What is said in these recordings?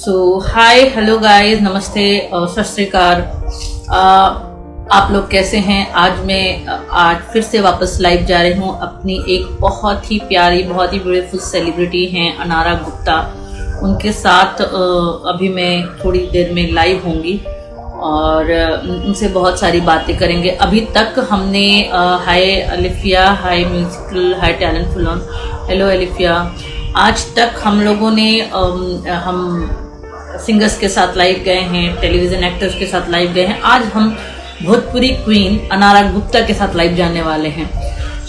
सो hi hello guys, नमस्ते, सत श्री अकाल। आप लोग कैसे हैं? आज फिर से वापस लाइव जा रही हूँ। अपनी एक बहुत ही प्यारी, बहुत ही ब्यूटीफुल सेलिब्रिटी हैं अनारा गुप्ता, उनके साथ अभी मैं थोड़ी देर में लाइव होंगी और उनसे बहुत सारी बातें करेंगे। अभी तक हमने हाय अलिफिया, हाय म्यूजिकल, हाय टैलेंट फुलॉन, हेलो अलिफिया। आज तक हम लोगों ने हम सिंगर्स के साथ लाइव गए हैं, टेलीविजन एक्टर्स के साथ लाइव गए हैं। आज हम भोजपुरी क्वीन अनारा गुप्ता के साथ लाइव जाने वाले हैं।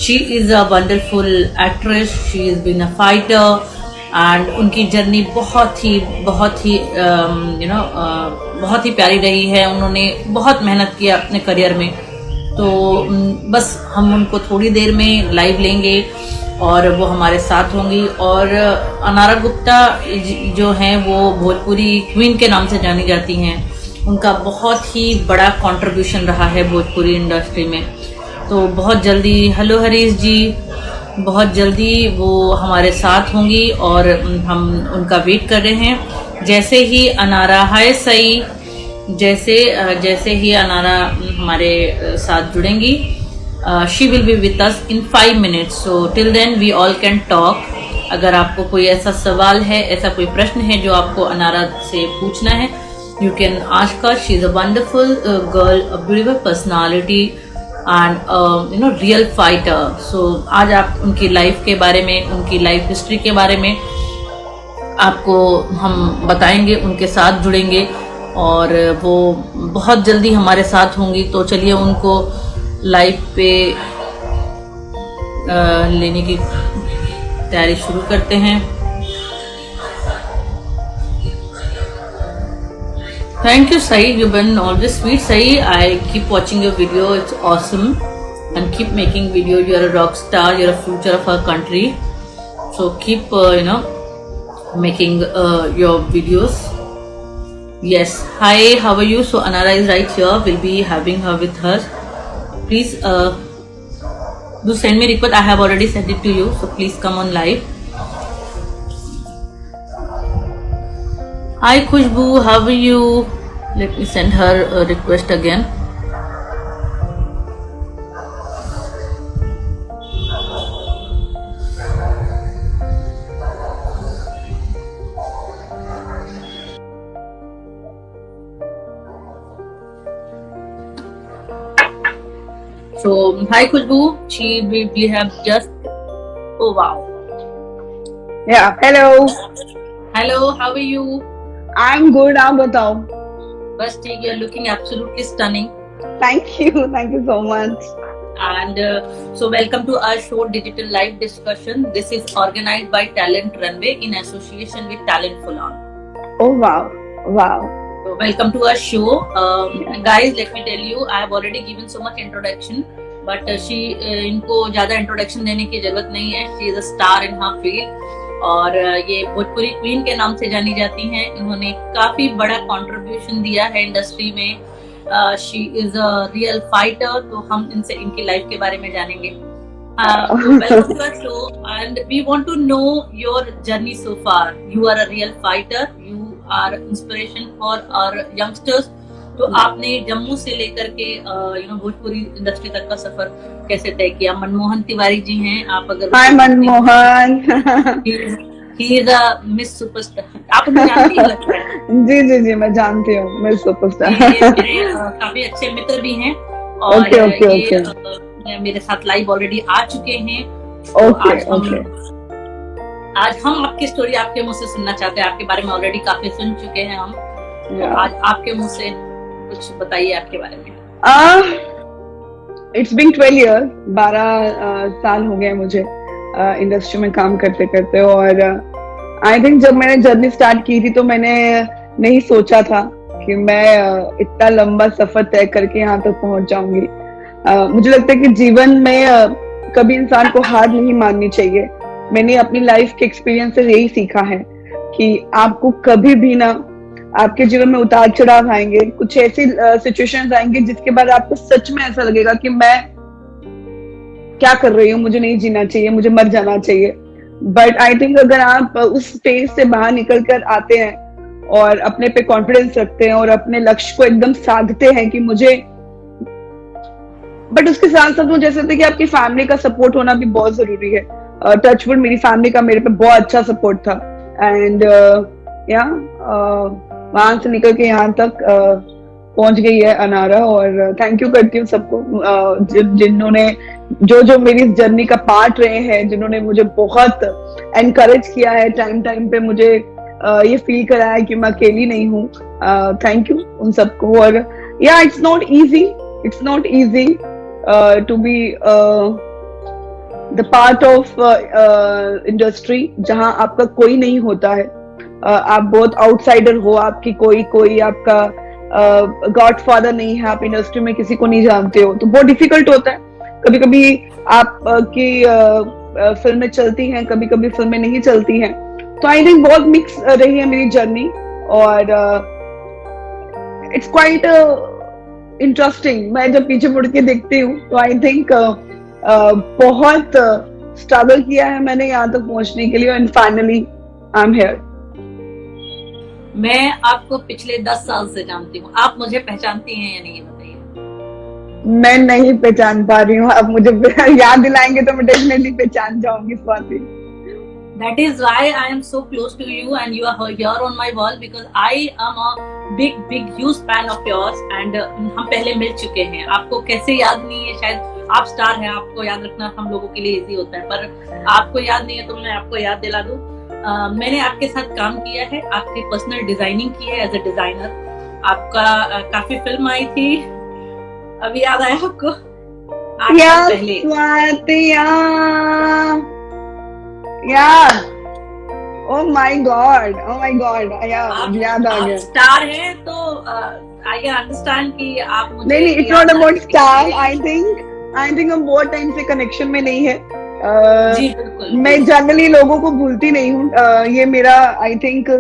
She is a wonderful actress, she is been a fighter and उनकी जर्नी बहुत ही बहुत ही प्यारी रही है। उन्होंने बहुत मेहनत किया अपने करियर में। तो बस हम उनको थोड़ी देर में लाइव लेंगे और वो हमारे साथ होंगी। और अनारा गुप्ता जो हैं वो भोजपुरी क्वीन के नाम से जानी जाती हैं। उनका बहुत ही बड़ा कंट्रीब्यूशन रहा है भोजपुरी इंडस्ट्री में। तो बहुत जल्दी, हेलो हरीश जी, बहुत जल्दी वो हमारे साथ होंगी और हम उनका वेट कर रहे हैं। जैसे ही अनारा, हाय सई, जैसे ही अनारा हमारे साथ जुड़ेंगी, she will be with us in 5 minutes. So till then we all can talk. अगर आपको कोई ऐसा सवाल है, ऐसा कोई प्रश्न है जो आपको अनारा से पूछना है, you can ask her. She is a wonderful girl, a beautiful personality and real fighter. So आज आप उनकी लाइफ के बारे में, उनकी लाइफ हिस्ट्री के बारे में आपको हम बताएंगे, उनके साथ जुड़ेंगे और वो बहुत जल्दी हमारे साथ होंगी। तो चलिए उनको लाइव पे लेने की तैयारी शुरू करते हैं। Thank you Sai, you been always sweet Sai. I keep watching your video, it's awesome and keep making video. You are a rock star, you are a future of our country, so keep making your videos. Yes, hi, how are you? So Anara is right here. We'll be having her with us. Please do send me request. I have already sent it to you, so please come on live. Hi Khushbu, how are you? Let me send her a request again. So hi Khushbu, we have just, oh wow. Yeah, hello. Hello, how are you? I'm good. आप बताओ. बस ठीक, you're looking absolutely stunning. Thank you so much. And so welcome to our show, Digital Live Discussion. This is organized by Talent Runway in association with Talent Fulan. Oh wow. So welcome to our show. Guys, let me tell you, I have already given so much introduction, but इनको ज़्यादा introduction देने की जरूरत नहीं है. She is a star in her field और ये Bhojpuri queen के नाम से जानी जाती हैं. इन्होंने काफी बड़ा कंट्रीब्यूशन दिया है इंडस्ट्री में. She is a real fighter. तो हम इनकी लाइफ के बारे में जानेंगे. Welcome to our show and we want to know your journey so far. You are a real fighter. You are inspiration for our youngsters. तो आपने जम्मू से लेकर के भोजपुरी इंडस्ट्री तक का सफर कैसे तय किया? मनमोहन तिवारी जी हैं आप, अगर हाय Manmohan. He is a Miss Superstar. आप उनको जानती हैं लगता है? जी मैं जानती हूँ मिस सुपरस्टार. ये मेरे काफी अच्छे मित्र भी हैं और ये मेरे साथ लाइव ऑलरेडी आ चुके हैं. आज हम आपकी स्टोरी आपके मुंह से सुनना चाहते हैं. आपके बारे में ऑलरेडी काफी सुन चुके हैं हम. आज आपके मुंह से कुछ बताइए आपके बारे में. It's been 12 years. 12 साल हो गए मुझे इंडस्ट्री में काम करते करते. और आई थिंक जब मैंने जर्नी स्टार्ट की थी तो मैंने नहीं सोचा था कि मैं इतना लंबा सफर तय करके यहाँ तक पहुंच जाऊंगी. मुझे लगता है कि जीवन में कभी इंसान को हार नहीं माननी चाहिए. मैंने अपनी लाइफ के एक्सपीरियंस से यही सीखा है कि आपको कभी भी ना, आपके जीवन में उतार चढ़ाव आएंगे, कुछ ऐसी सिचुएशंस आएंगे जिसके बाद आपको सच में ऐसा लगेगा कि मैं क्या कर रही हूँ, मुझे नहीं जीना चाहिए, मुझे मर जाना चाहिए. बट आई थिंक अगर आप उस स्टेज से बाहर निकल कर आते हैं और अपने पे कॉन्फिडेंस रखते हैं और अपने लक्ष्य को एकदम साधते हैं कि मुझे, बट उसके साथ साथ मुझे ऐसा लगता है कि आपकी फैमिली का सपोर्ट होना भी बहुत जरूरी है। टचवुड मेरी फैमिली का मेरे पे बहुत अच्छा सपोर्ट था, एंड या वहां से निकल के यहाँ तक पहुंच गई है अनारा। और थैंक यू करती हूँ सबको जिन्होंने जो मेरी इस जर्नी का पार्ट रहे हैं, जिन्होंने मुझे बहुत एनकरेज किया है, टाइम टाइम पे मुझे ये फील कराया कि मैं अकेली नहीं हूँ। थैंक यू उन सबको। और या it's not easy to be the part of industry जहां आपका कोई नहीं होता है। आप बहुत आउटसाइडर हो, आपकी कोई आपका गॉडफादर नहीं है, आप इंडस्ट्री में किसी को नहीं जानते हो, तो बहुत डिफिकल्ट होता है। कभी कभी आप की फिल्में चलती हैं, कभी कभी फिल्में नहीं चलती हैं। तो आई थिंक बहुत मिक्स रही है मेरी जर्नी, और इट्स क्वाइट इंटरेस्टिंग। मैं जब पीछे मुड़ के देखती हूँ तो आई थिंक बहुत स्ट्रगल किया है मैंने यहाँ तक पहुंचने के लिए, and finally I am here. मैं आपको पिछले 10 साल से जानती हूँ, आप मुझे पहचानती हैं या नहीं, बताइए। मैं नहीं पहचान पा रही हूँ, अब मुझे याद दिलाएंगे तो मैं डेफिनेटली पहचान जाऊंगी Swati. That is why I am so close to you and you are here on my wall, because I am a big huge fan of yours, and हम पहले मिल चुके हैं। आपको कैसे याद नहीं है, शायद आप स्टार हैं, आपको याद रखना हम लोगों के लिए इजी होता है, पर आपको याद नहीं है तो मैं आपको याद दिला दूं। मैंने आपके साथ काम किया है, आपकी पर्सनल डिजाइनिंग की है एज ए डिजाइनर। आपका काफी फिल्म आई थी, अभी याद आया आपको? पहले oh my god, याद आ गया। स्टार है तो आई कैन अंडरस्टैंड कि आप मुझे नहीं, it's not about star. I think हम बहुत टाइम से कनेक्शन में नहीं है। जी बिल्कुल। मैं जनरली लोगों को भूलती नहीं हूँ, ये मेरा I think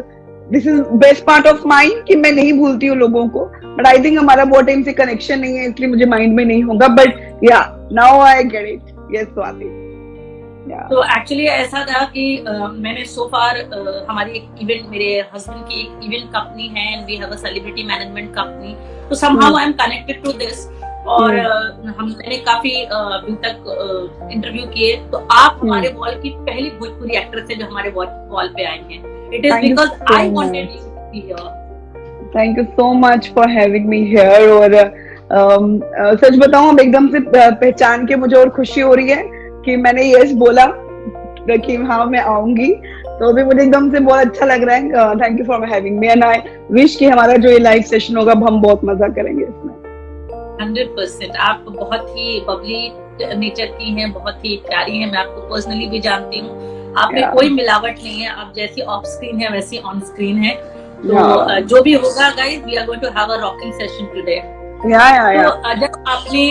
this is best part of mind कि मैं नहीं भूलती हूँ लोगों को, बट आई थिंक हमारा बहुत टाइम से कनेक्शन नहीं है, इसलिए मुझे माइंड में नहीं होगा। बट या now I get it. Yes Swati. तो एक्चुअली ऐसा था कि मैंने सो फार हमारी एक इवेंट, मेरे हस्बैंड की एक इवेंट कंपनी है and we have a celebrity management company, तो somehow I am connected to this. और मैंने काफी अभी तक इंटरव्यू किए, तो आप हमारे वॉल की पहली भोजपुरी एक्ट्रेस है जो हमारे वॉल पे आई हैं। It is because I wanted you to be here. Thank you so much for having me here. और सच बताऊं, अब एकदम से पहचान के मुझे और खुशी हो रही है कि मैंने यस बोला कि हाँ मैं आऊंगी, तो अभी मुझे एकदम से बहुत अच्छा लग रहा है। Thank you for having me, and I wish कि हमारा जो ये लाइव सेशन होगा हम बहुत मजा करेंगे इसमें। 100%। आप बहुत ही बबली नेचर की हैं, बहुत ही प्यारी हैं, मैं आपको पर्सनली भी जानती हूँ। आप में कोई मिलावट नहीं है, आप जैसी ऑफ स्क्रीन है वैसी ऑन स्क्रीन है। तो जो भी होगा guys, we are going to have a rocking session today. तो जब आपने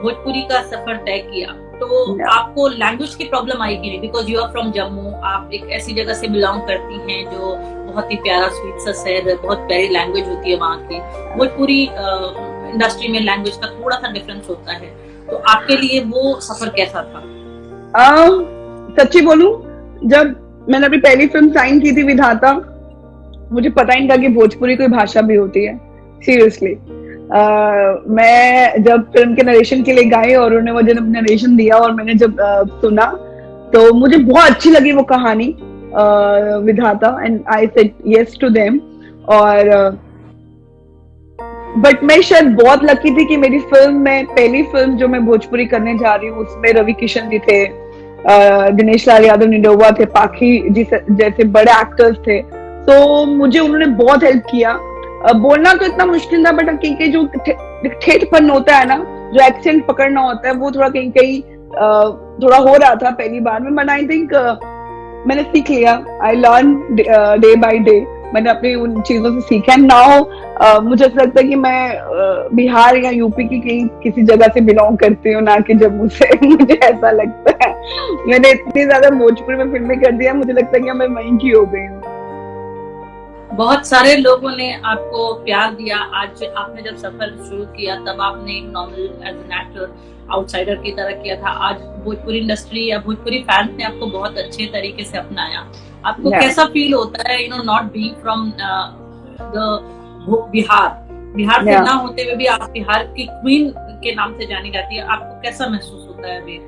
भोजपुरी का सफर तय किया तो आपको लैंग्वेज की प्रॉब्लम आई कि नहीं? Because you are from Jammu, आप एक ऐसी जगह से बिलोंग करती हैं जो बहुत ही प्यारा स्वीट सा शहर है, बहुत प्यारी लैंग्वेज होती है वहाँ की। भोजपुरी इंडस्ट्री में लैंग्वेज का थोड़ा सा डिफरेंस होता है, तो आपके लिए वो सफर कैसा था? सच्ची बोलूं, जब मैंने अपनी पहली फिल्म साइन की थी विधाता, मुझे पता ही नहीं था कि भोजपुरी कोई भाषा भी होती है। सीरियसली मैं जब फिल्म के नरेशन के लिए गई और उन्होंने मुझे नरेशन दिया और मैंने जब सुना तो मुझे बहुत अच्छी लगी वो कहानी विधाता, and I said yes to them. और बट मैं शायद बहुत लकी थी कि मेरी फिल्म में, पहली फिल्म जो मैं भोजपुरी करने जा रही हूँ, उसमें रवि किशन जी थे, दिनेश लाल यादव निडोवा थे, पाखी जी जैसे बड़े एक्टर्स थे। तो मुझे उन्होंने बहुत हेल्प किया। बोलना तो इतना मुश्किल था, बट क्योंकि जो ठेठपन होता है ना, जो एक्सेंट पकड़ना होता है, वो थोड़ा कहीं थोड़ा हो रहा था पहली बार में। बट आई थिंक मैंने सीख लिया। I learn day by day, मैंने अपनी उन चीजों से सीखा। नाउ मुझे ऐसा लगता है कि मैं बिहार या यूपी की किसी जगह से बिलोंग करती हूँ, ना कि जम्मू से। मुझे ऐसा लगता है, मैंने इतनी ज्यादा भोजपुरी में फिल्में कर दिया, मुझे लगता है कि मैं वहीं की हो गई हूँ। बहुत सारे लोगों ने आपको प्यार दिया। आज आपने जब सफर शुरू किया तब आपने normal as an actor outsider की तरह किया था। आज भोजपुरी इंडस्ट्री या भोजपुरी फैंस ने आपको बहुत अच्छे तरीके से अपनाया। आपको कैसा फील होता है, not being from the Bihar से Yeah. ना होते हुए भी आप बिहार की क्वीन के नाम से जानी जाती है, आपको कैसा महसूस होता है अभी?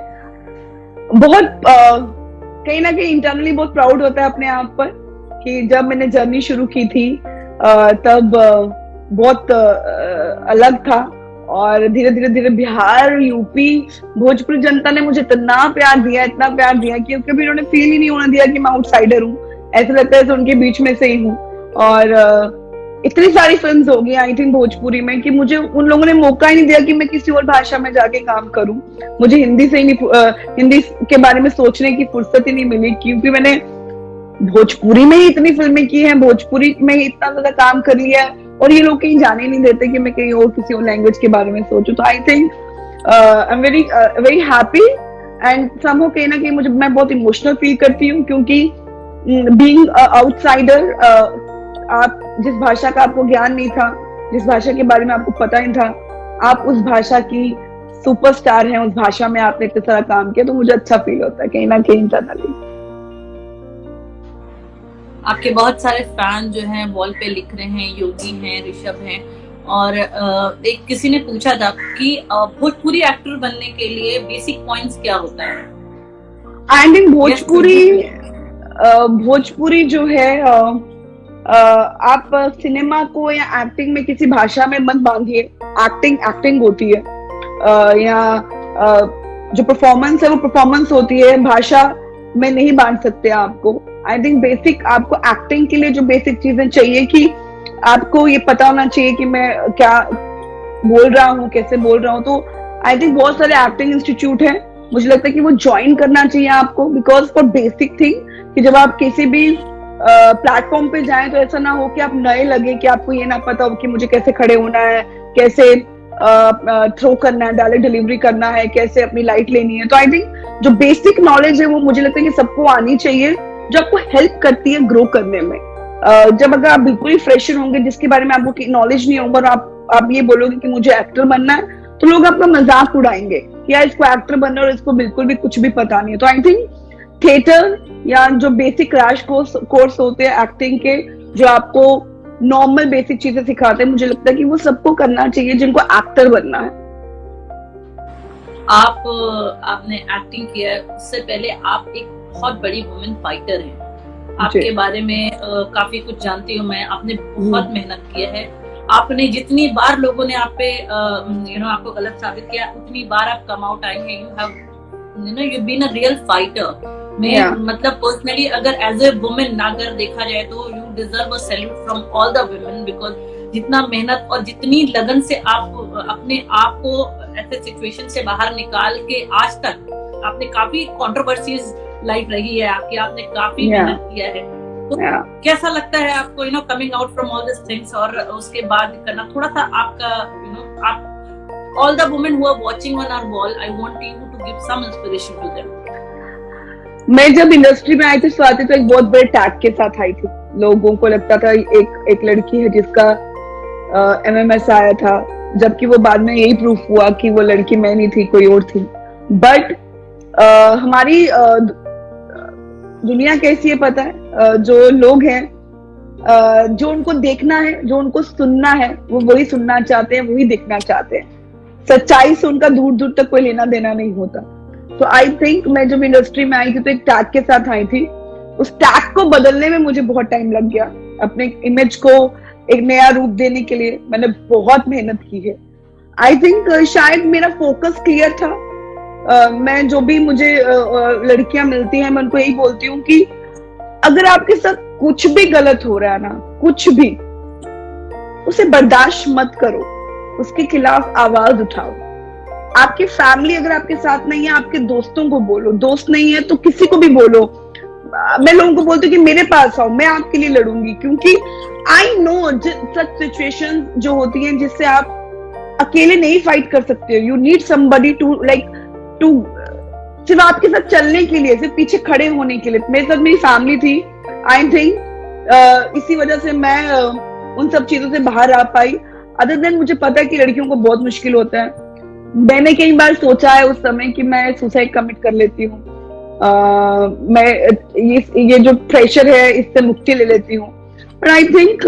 बहुत कहीं ना कहीं इंटरनली बहुत प्राउड होता है अपने आप पर कि जब मैंने जर्नी शुरू की थी तब बहुत अलग था, और धीरे धीरे धीरे बिहार, यूपी, भोजपुरी जनता ने मुझे इतना प्यार दिया, इतना प्यार दिया कि कभी उन्होंने फील ही नहीं होने दिया कि मैं आउटसाइडर हूँ। ऐसा लगता है उनके बीच में से ही हूँ। और इतनी सारी फिल्म्स हो गई आई थिंक भोजपुरी में कि मुझे उन लोगों ने मौका ही नहीं दिया कि मैं किसी और भाषा में जाके काम करूं। मुझे हिंदी से ही नहीं, हिंदी के बारे में सोचने की फुर्सत ही नहीं मिली, क्योंकि मैंने भोजपुरी में ही इतनी फिल्में की हैं, भोजपुरी में ही इतना ज्यादा काम कर लिया है, और ये लोग कहीं जाने नहीं देते कि मैं कहीं और किसी और लैंग्वेज के बारे में सोचूं। तो I think I am very very happy, and somehow कहीं ना कहीं मैं बहुत इमोशनल फील करती हूँ, क्योंकि बीइंग आउटसाइडर, आप जिस भाषा का आपको ज्ञान नहीं था, जिस भाषा के बारे में आपको पता नहीं था, आप उस भाषा की सुपरस्टार हैं, उस भाषा में आपने इतना सारा काम किया, तो मुझे अच्छा फील होता है कहीं ना कहीं इंटरनली। आपके बहुत सारे फैन जो हैं वॉल पे लिख रहे हैं, योगी हैं, ऋषभ हैं, और एक किसी ने पूछा था कि भोजपुरी एक्टर बनने के लिए बेसिक पॉइंट्स क्या होता है? आई थिंक भोजपुरी जो है, आप सिनेमा को या एक्टिंग में किसी भाषा में मत बांधिए। एक्टिंग होती है, या जो परफॉर्मेंस है वो परफॉर्मेंस होती है, भाषा में नहीं बांध सकते आपको। आई थिंक बेसिक आपको एक्टिंग के लिए जो बेसिक चीजें चाहिए कि आपको ये पता होना चाहिए कि मैं क्या बोल रहा हूँ, कैसे बोल रहा हूँ। तो आई थिंक बहुत सारे एक्टिंग इंस्टीट्यूट हैं, मुझे लगता है कि वो ज्वाइन करना चाहिए आपको, बिकॉज फॉर बेसिक थिंग कि जब आप किसी भी प्लेटफॉर्म पे जाएं तो ऐसा ना हो कि आप नए लगे, कि आपको ये ना पता हो कि मुझे कैसे खड़े होना है, कैसे थ्रो करना है, डायरेक्ट डिलीवरी करना है, कैसे अपनी लाइट लेनी है। तो आई थिंक जो बेसिक नॉलेज है वो मुझे लगता है कि सबको आनी चाहिए, जो आपको हेल्प करती है ग्रो करने में। जब अगर आप बिल्कुल ही फ्रेशर होंगे, जिसके बारे में आपको नॉलेज नहीं होगा, और आप ये बोलोगे कि मुझे एक्टर बनना है, तो लोग आपका मजाक उड़ाएंगे कि यार इसको एक्टर बनना है और इसको बिल्कुल भी कुछ भी पता नहीं है। तो आई थिंक थिएटर या जो बेसिक क्रैश कोर्स होते हैं एक्टिंग के, जो आपको नॉर्मल बेसिक चीजें सिखाते हैं, मुझे लगता है कि वो सबको करना चाहिए जिनको एक्टर बनना है। आपने एक्टिंग किया है, उससे पहले आप एक बहुत बड़ी वुमेन फाइटर हैं। आपके बारे में काफी कुछ जानती हूँ मैं। आपने बहुत मेहनत किया है, आपने जितनी बार लोगों ने आप पे आपको गलत साबित किया, उतनी बार आप कम आउट आए हैं। You been a real fighter. मतलब पर्सनली अगर एज ए वुमेन ना अगर देखा जाए तो you deserve a salute from all the women, because जितना मेहनत और जितनी लगन से आप अपने आप को ऐसे सिचुएशन से बाहर निकाल के आज तक आपने काफी कंट्रोवर्सीज लाइफ रही है आपकी, आपने काफी मेहनत किया है। तो कैसा लगता है आपको coming out from all this things, और उसके बाद करना थोड़ा सा आपका आप all the women who are watching on our wall, I want you to give some inspiration to them. मैं जब इंडस्ट्री में आई थी स्वाति, तो एक बहुत बड़े टैग के साथ आई थी। लोगों को लगता था एक लड़की है जिसका MMS आया था, जबकि वो बाद में यही प्रूफ हुआ कि वो लड़की मैं नहीं थी, कोई और थी। बट हमारी दुनिया कैसी है पता है, जो लोग हैं, जो उनको देखना है, जो उनको सुनना है, वो वही सुनना चाहते हैं, वही देखना चाहते हैं। सच्चाई से उनका दूर दूर तक कोई लेना देना नहीं होता। तो आई थिंक मैं जब इंडस्ट्री में आई थी तो एक टैग के साथ आई थी। उस टैग को बदलने में मुझे बहुत टाइम लग गया। अपने इमेज को एक नया रूप देने के लिए मैंने बहुत मेहनत की है। आई थिंक शायद मेरा फोकस क्लियर था। मैं जो भी मुझे लड़कियां मिलती हैं, मैं उनको यही बोलती हूँ कि अगर आपके साथ कुछ भी गलत हो रहा है ना, कुछ भी, उसे बर्दाश्त मत करो, उसके खिलाफ आवाज उठाओ। आपकी फैमिली अगर आपके साथ नहीं है, आपके दोस्तों को बोलो, दोस्त नहीं है तो किसी को भी बोलो। मैं लोगों को बोलती हूँ कि मेरे पास आओ, मैं आपके लिए लड़ूंगी, क्योंकि आई नो सच सिचुएशन जो होती हैं जिससे आप अकेले नहीं फाइट कर सकते हो। यू नीड समबडी टू सिर्फ आपके साथ चलने के लिए, सिर्फ पीछे खड़े होने के लिए। मेरे साथ मेरी फैमिली थी। आई थिंक इसी वजह से मैं उन सब चीजों से बाहर आ पाई। अदर देन मुझे पता है कि लड़कियों को बहुत मुश्किल होता है। मैंने कई बार सोचा है उस समय कि मैं सुसाइड कमिट कर लेती हूँ, मैं ये जो प्रेशर है इससे मुक्ति ले लेती हूँ। बट आई थिंक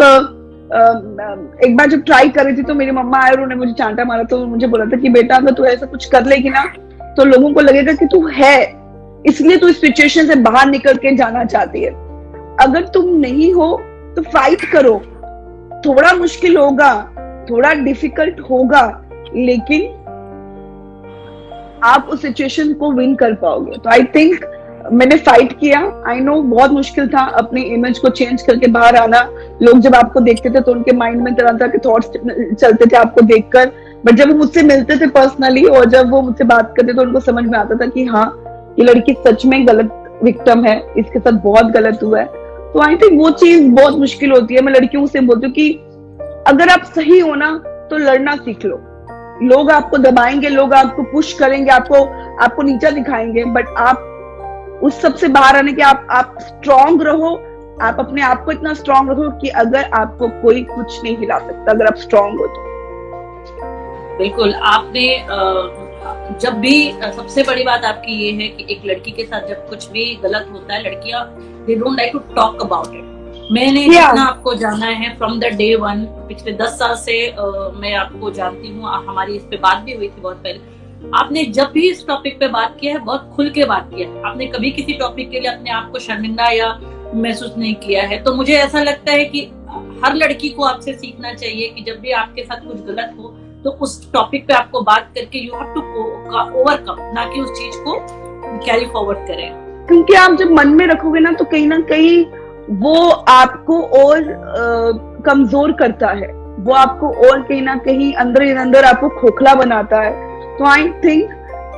एक बार जब ट्राई कर रही थी तो मेरी मम्मा आए और उन्होंने मुझे चांटा मारा, तो मुझे बोला था कि बेटा अगर तू ऐसा कुछ कर लेगी ना तो लोगों को लगेगा कि तू है, इसलिए तू इस सिचुएशन से बाहर निकल के जाना चाहती है। अगर तुम नहीं हो तो फाइट करो, थोड़ा मुश्किल होगा, थोड़ा डिफिकल्ट होगा, लेकिन आप उस सिचुएशन को विन कर पाओगे। तो आई थिंक मैंने फाइट किया। आई नो बहुत मुश्किल था अपनी इमेज को चेंज करके बाहर आना। लोग जब आपको देखते थे तो उनके माइंड में तरह तरह के थॉट्स चलते थे आपको देखकर, बट जब वो मुझसे मिलते थे पर्सनली और जब वो मुझसे बात करते तो उनको समझ में आता था कि हाँ, ये लड़की सच में गलत विक्टिम है, इसके साथ बहुत गलत हुआ है। तो आई थिंक वो चीज बहुत मुश्किल होती है। मैं लड़कियों से बोलती हूँ कि अगर आप सही हो ना तो लड़ना सीख लो। लोग आपको दबाएंगे, लोग आपको पुश करेंगे, आपको नीचा दिखाएंगे, बट आप उस सब से बाहर आने के आप स्ट्रांग रहो। आप अपने आप को इतना स्ट्रांग रखो कि अगर आपको कोई कुछ नहीं हिला सकता, अगर आप स्ट्रांग हो तो। बिल्कुल, आपने जब भी सबसे बड़ी बात आपकी ये है कि एक लड़की के साथ जब कुछ भी गलत होता है, लड़कियां they don't like to talk about it. मैंने जितना आपको जाना है फ्रॉम द डे वन, पिछले 10 साल से मैं आपको जानती हूँ, हमारी इस पे बात भी हुई थी बहुत पहले। आपने जब भी इस टॉपिक पे बात किया है बहुत खुल के बात किया है, आपने कभी किसी टॉपिक के लिए अपने आप को शर्मिंदा या महसूस नहीं किया है। तो मुझे ऐसा लगता है कि हर लड़की को आपसे सीखना चाहिए कि जब भी आपके साथ कुछ गलत हो तो उस टॉपिक पे आपको बात करके यू हैव टू ओवरकम, ना कि उस चीज को कैरी फॉरवर्ड करें। क्योंकि आप जब मन में रखोगे ना तो कहीं ना कहीं वो आपको और कमजोर करता है, वो आपको और कहीं ना कहीं अंदर ही अंदर आपको खोखला बनाता है। तो आई थिंक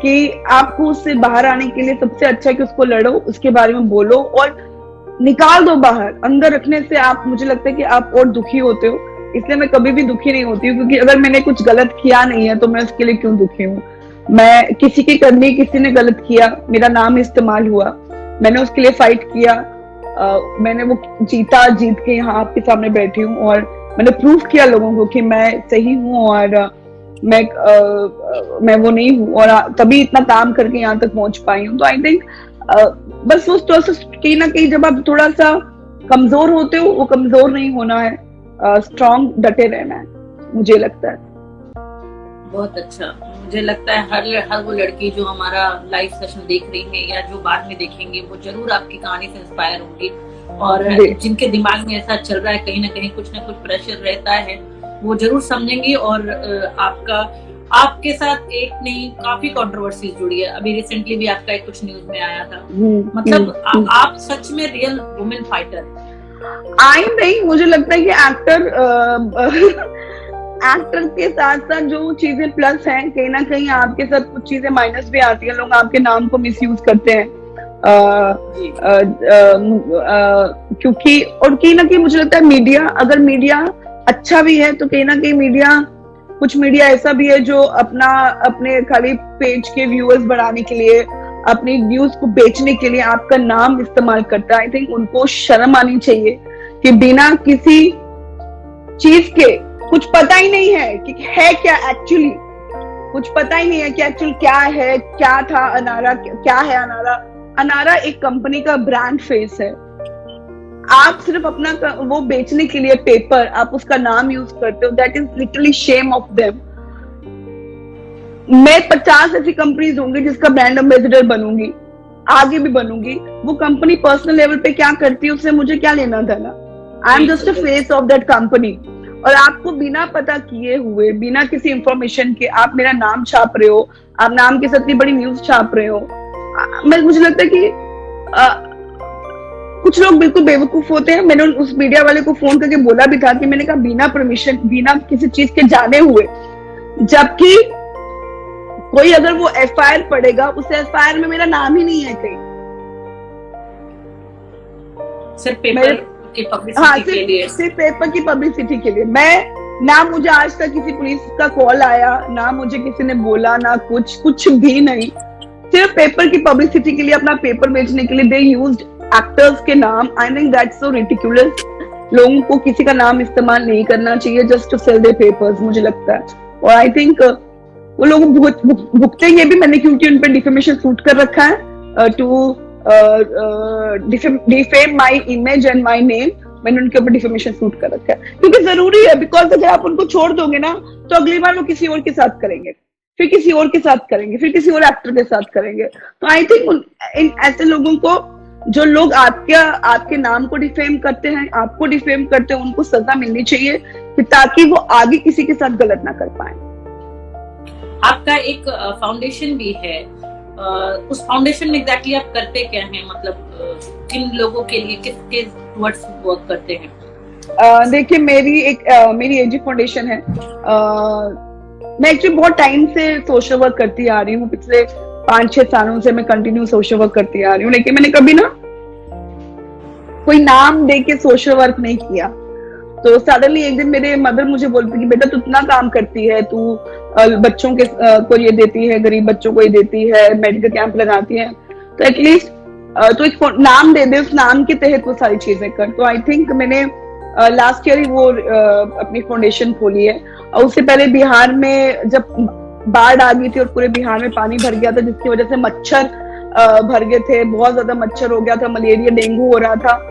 कि आपको उससे बाहर आने के लिए सबसे अच्छा है कि उसको लड़ो, उसके बारे में बोलो और निकाल दो बाहर। अंदर रखने से आप, मुझे लगता है कि आप और दुखी होते हो, इसलिए मैं कभी भी दुखी नहीं होती हूँ। क्योंकि अगर मैंने कुछ गलत किया नहीं है तो मैं उसके लिए क्यों दुखी हूँ। मैं किसी की करनी, किसी ने गलत किया, मेरा नाम इस्तेमाल हुआ, मैंने उसके लिए फाइट किया, मैंने वो जीता, जीत के यहाँ आपके सामने बैठी हूँ और मैंने प्रूफ किया लोगों को कि मैं सही हूँ और मैं वो नहीं हूँ, और तभी इतना काम करके यहाँ तक पहुंच पाई हूँ। तो आई थिंक बस वो कहीं ना कहीं जब आप थोड़ा सा कमजोर होते हो, वो कमजोर नहीं होना है, स्ट्रांग डटे रहना है, मुझे लगता है। बहुत अच्छा। मुझे लगता है हर वो लड़की जो हमारा लाइव सेशन देख रही है या जो बाद में देखेंगे वो जरूर आपकी कहानी से इंस्पायर होंगी, और जिनके दिमाग में ऐसा चल रहा है कहीं ना कुछ प्रेशर रहता है, वो जरूर समझेंगे। और आपके साथ एक नहीं, काफी कंट्रोवर्सीज जुड़ी है। अभी रिसेंटली भी आपका एक कुछ न्यूज में आया था। मतलब आप सच में रियल वुमेन फाइटर। आई नहीं, मुझे लगता है कि एक्टर के साथ साथ जो चीजें प्लस हैं, कहीं ना कहीं आपके साथ कुछ चीजें माइनस भी आती हैं। लोग आपके नाम को मिसयूज करते हैं क्योंकि, और कहीं ना कहीं मुझे लगता है मीडिया, अगर मीडिया अच्छा भी है तो कहीं ना कहीं कुछ मीडिया ऐसा भी है जो अपने खाली पेज के व्यूअर्स बढ़ाने के लिए, अपनी न्यूज को बेचने के लिए आपका नाम इस्तेमाल करता है। आई थिंक उनको शर्म आनी चाहिए कि बिना किसी चीज के, कुछ पता ही नहीं है कि है क्या एक्चुअली, कुछ पता ही नहीं है कि एक्चुअल क्या है, क्या था अनारा, क्या है अनारा। अनारा एक कंपनी का ब्रांड फेस है। आप सिर्फ अपना वो बेचने के लिए पेपर, आप उसका नाम यूज करते हो, that is literally shame of them. मैं 50 ऐसी कंपनीज होंगी जिसका ब्रांड एम्बेसडर बनूंगी, आगे भी बनूंगी। वो कंपनी पर्सनल लेवल पे क्या करती है उससे मुझे क्या लेना था ना। I am just a face of that company. और आपको बिना पता किए हुए, बिना किसी इंफॉर्मेशन के आप मेरा नाम छाप रहे हो, आप नाम के साथ इतनी बड़ी न्यूज छाप रहे हो। मुझे लगता है कि कुछ लोग बिल्कुल बेवकूफ होते हैं। मैंने उस मीडिया वाले को फोन करके बोला भी था कि मैंने कहा बिना परमिशन, बिना किसी चीज के जाने हुए, जबकि कोई अगर वो एफआईआर पड़ेगा, उस एफआईआर में मेरा नाम ही नहीं है कहीं, सिर्फ पेपर की पब्लिसिटी के लिए। सिर्फ पेपर की पब्लिसिटी के लिए। ना मुझे आज तक किसी पुलिस का कॉल आया, ना मुझे किसी ने बोला, ना कुछ भी नहीं, सिर्फ पेपर की पब्लिसिटी के लिए, अपना पेपर बेचने के लिए दे यूज्ड एक्टर्स के नाम। I think that's so ridiculous. लोगों को किसी का नाम इस्तेमाल नहीं करना चाहिए just to sell their papers, मुझे लगता है। और आई थिंक वो लोग भुगतेंगे भी, मैंने क्योंकि उन पर डिफेमेशन सूट कर रखा है to defame my image and my name. मैंने उनके ऊपर डिफेमेशन सूट कर रखा है, क्योंकि जरूरी है। बिकॉज अगर आप उनको छोड़ दोगे ना तो अगली बार वो किसी और के साथ करेंगे, फिर किसी और के साथ करेंगे, फिर किसी और एक्टर के साथ करेंगे। तो आई थिंक इन ऐसे लोगों को, जो लोग आपके नाम को डिफेम करते हैं, आपको डिफेम करते हैं, उनको सजा मिलनी चाहिए ताकि वो आगे किसी के साथ गलत ना कर पाए। आपका एक फाउंडेशन भी है, उस फाउंडेशन में एग्जैक्टली आप करते क्या हैं, मतलब किन लोगों के लिए, किसके टुवर्ड्स वर्क करते हैं? देखिए, मेरी एजी फाउंडेशन है। मैं एक्चुअली बहुत टाइम से सोशल वर्क करती आ रही हूँ, पिछले 5-6 सालों से मैं कंटिन्यू सोशल वर्क करती आ रही हूँ, लेकिन मैंने कभी ना कोई नाम दे के सोशल वर्क नहीं किया। तो सडनली एक दिन मेरे मदर मुझे बोलती कि बेटा, तू इतना काम करती है, तू बच्चों के को ये देती है, गरीब बच्चों को ये देती है, मेडिकल कैंप लगाती है, तो एटलीस्ट तो एक नाम दे दे, उस नाम के तहत वो सारी चीजें कर। तो आई थिंक मैंने लास्ट ईयर ही वो अपनी फाउंडेशन खोली है। और उससे पहले बिहार में जब बाढ़ आ गई थी और पूरे बिहार में पानी भर गया था, जिसकी वजह से मच्छर भर गए थे, बहुत ज्यादा मच्छर हो गया था, मलेरिया डेंगू हो रहा था।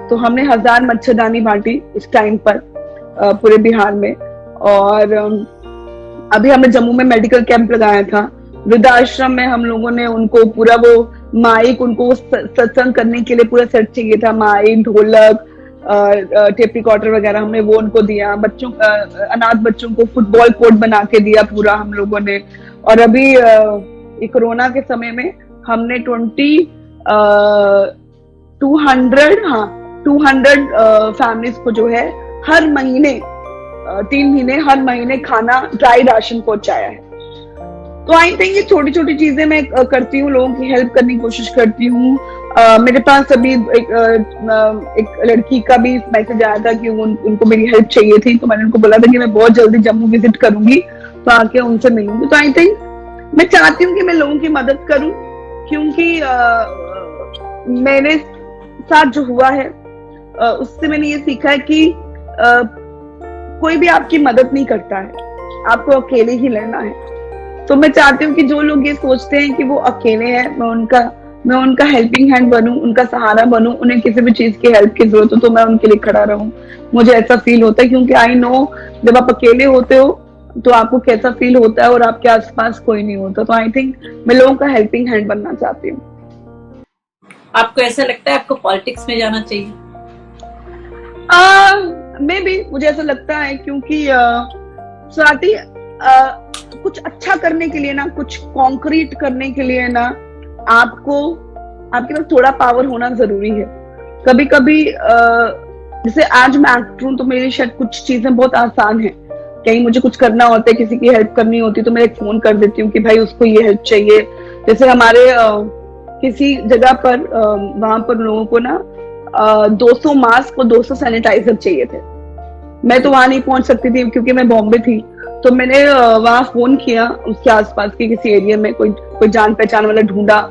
तो हमने 1000 मच्छरदानी बांटी इस टाइम पर पूरे बिहार में। और अभी हमने जम्मू में मेडिकल कैंप लगाया था, वृद्धाश्रम में हम लोगों ने उनको पूरा वो माइक, उनको सत्संग करने के लिए पूरा सेट चाहिए था, माइक, ढोलक, टेप रिकॉर्डर वगैरह, हमने वो उनको दिया। बच्चों अनाथ बच्चों को फुटबॉल कोर्ट बना के दिया पूरा हम लोगों ने। और अभी कोरोना के समय में हमने 200 फैमिलीज को जो है हर महीने 3 महीने हर महीने खाना, ड्राई राशन पहुंचाया है। तो आई थिंक ये छोटी छोटी चीजें मैं करती हूँ, लोगों की हेल्प करने की कोशिश करती हूँ। मेरे पास अभी एक लड़की का भी मैसेज आया था कि उनको मेरी हेल्प चाहिए थी, तो मैंने उनको बोला था कि मैं बहुत जल्दी जम्मू विजिट करूंगी, तो आके उनसे मिलूंगी। तो आई थिंक मैं चाहती हूँ कि मैं लोगों की मदद करूं, क्योंकि मेरे साथ जो हुआ है उससे मैंने ये सीखा है कि कोई भी आपकी मदद नहीं करता है, आपको अकेले ही लड़ना है। तो मैं चाहती हूँ कि जो लोग ये सोचते हैं कि वो अकेले हैं, मैं उनका हेल्पिंग हैंड बनूं, उनका सहारा बनूं। उन्हें किसी भी चीज की हेल्प की जरूरत हो तो मैं उनके लिए खड़ा रहूं। मुझे ऐसा फील होता है, क्योंकि आई नो जब आप अकेले होते हो तो आपको कैसा फील होता है और आपके आसपास कोई नहीं होता। तो आई थिंक मैं लोगों का हेल्पिंग हैंड बनना चाहती हूँ। आपको ऐसा लगता है आपको पॉलिटिक्स में जाना चाहिए? मे बी मुझे ऐसा लगता है, क्योंकि स्वाति कुछ अच्छा करने के लिए ना, कुछ कॉन्क्रीट करने के लिए ना, आपके पास थोड़ा पावर होना जरूरी है। कभी कभी जैसे आज मैं एक्टर हूँ तो मेरी शायद कुछ चीजें बहुत आसान है। कहीं मुझे कुछ करना होता है, किसी की हेल्प करनी होती है, तो मैं एक फोन कर देती हूँ कि भाई उसको ये हेल्प चाहिए। जैसे हमारे किसी जगह पर वहां पर लोगों को ना 200 मास्क और 200 सैनिटाइजर चाहिए थे। मैं तो वहां नहीं पहुंच सकती थी क्योंकि मैं बॉम्बे थी, तो मैंने वहां फोन किया, उसके आसपास के किसी एरिया में कोई जान पहचान वाला ढूंढा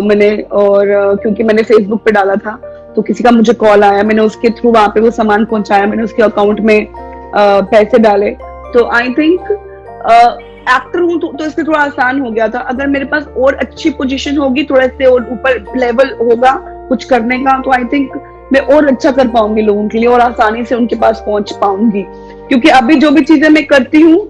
मैंने। और क्योंकि मैंने फेसबुक पे डाला था तो किसी का मुझे कॉल आया, मैंने उसके थ्रू वहां पे वो सामान पहुंचाया, मैंने उसके अकाउंट में पैसे डाले। तो आई थिंक एक्टर हूं तो इसलिए थोड़ा आसान हो गया था। अगर मेरे पास और अच्छी पोजीशन होगी, थोड़ा से और ऊपर लेवल होगा कुछ करने का, तो आई थिंक मैं और अच्छा कर पाऊंगी लोगों के लिए और आसानी से उनके पास पहुंच पाऊंगी। क्योंकि अभी जो भी चीजें मैं करती हूँ,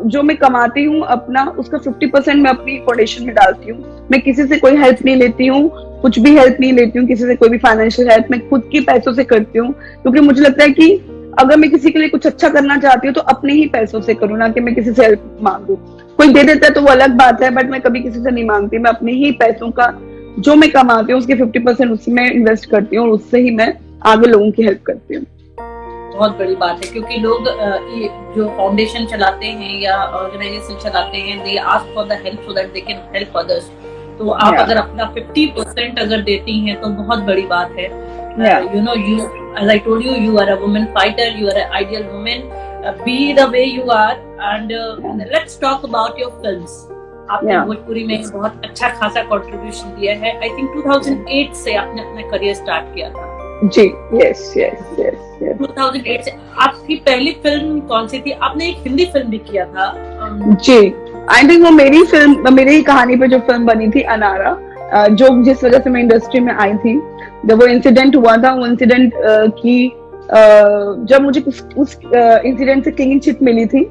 जो मैं कमाती हूँ अपना, उसका 50% मैं अपनी फाउंडेशन में डालती हूँ। मैं किसी से कोई हेल्प नहीं लेती हूँ, कुछ भी हेल्प नहीं लेती हूँ, किसी से कोई भी फाइनेंशियल हेल्प मैं खुद के पैसों से करती हूँ। क्योंकि मुझे लगता है कि अगर मैं किसी के लिए कुछ अच्छा करना चाहती हूँ तो अपने ही पैसों से करूँ, ना कि मैं किसी से हेल्प मांगू। कोई दे देता है तो वो अलग बात है, बट मैं कभी किसी से नहीं मांगती। मैं अपने ही पैसों का जो मैं कमाती हूँ उसके 50% उसमें मैं इन्वेस्ट करती हूँ और उससे ही मैं आगे लोगों की हेल्प करती हूँ। बहुत बड़ी बात है, क्योंकि लोग ये जो फाउंडेशन चलाते हैं या ऑर्गेनाइजेशन चलाते हैं, they ask for the help so that they can help others. तो आप अगर अपना 50% अगर देती हैं तो बहुत बड़ी बात है। You know, as I told you, you are a woman fighter, you are an ideal woman. Be the way you are, and let's talk about your films. आपने भोजपुरी में बहुत अच्छा खासा कंट्रीब्यूशन दिया है। I think 2008 से आपने अपना करियर स्टार्ट किया था। जी, yes. 2008 से आपकी पहली फिल्म कौन सी थी? आपने एक हिंदी फिल्म भी किया था। जी, आई थिंक वो मेरी ही कहानी पे जो फिल्म बनी थी, अनारा, जो जिस वजह से मैं इंडस्ट्री में आई थी, जब वो इंसिडेंट हुआ था, वो इंसिडेंट की जब मुझे उस इंसिडेंट से क्लीन चिट मिली थी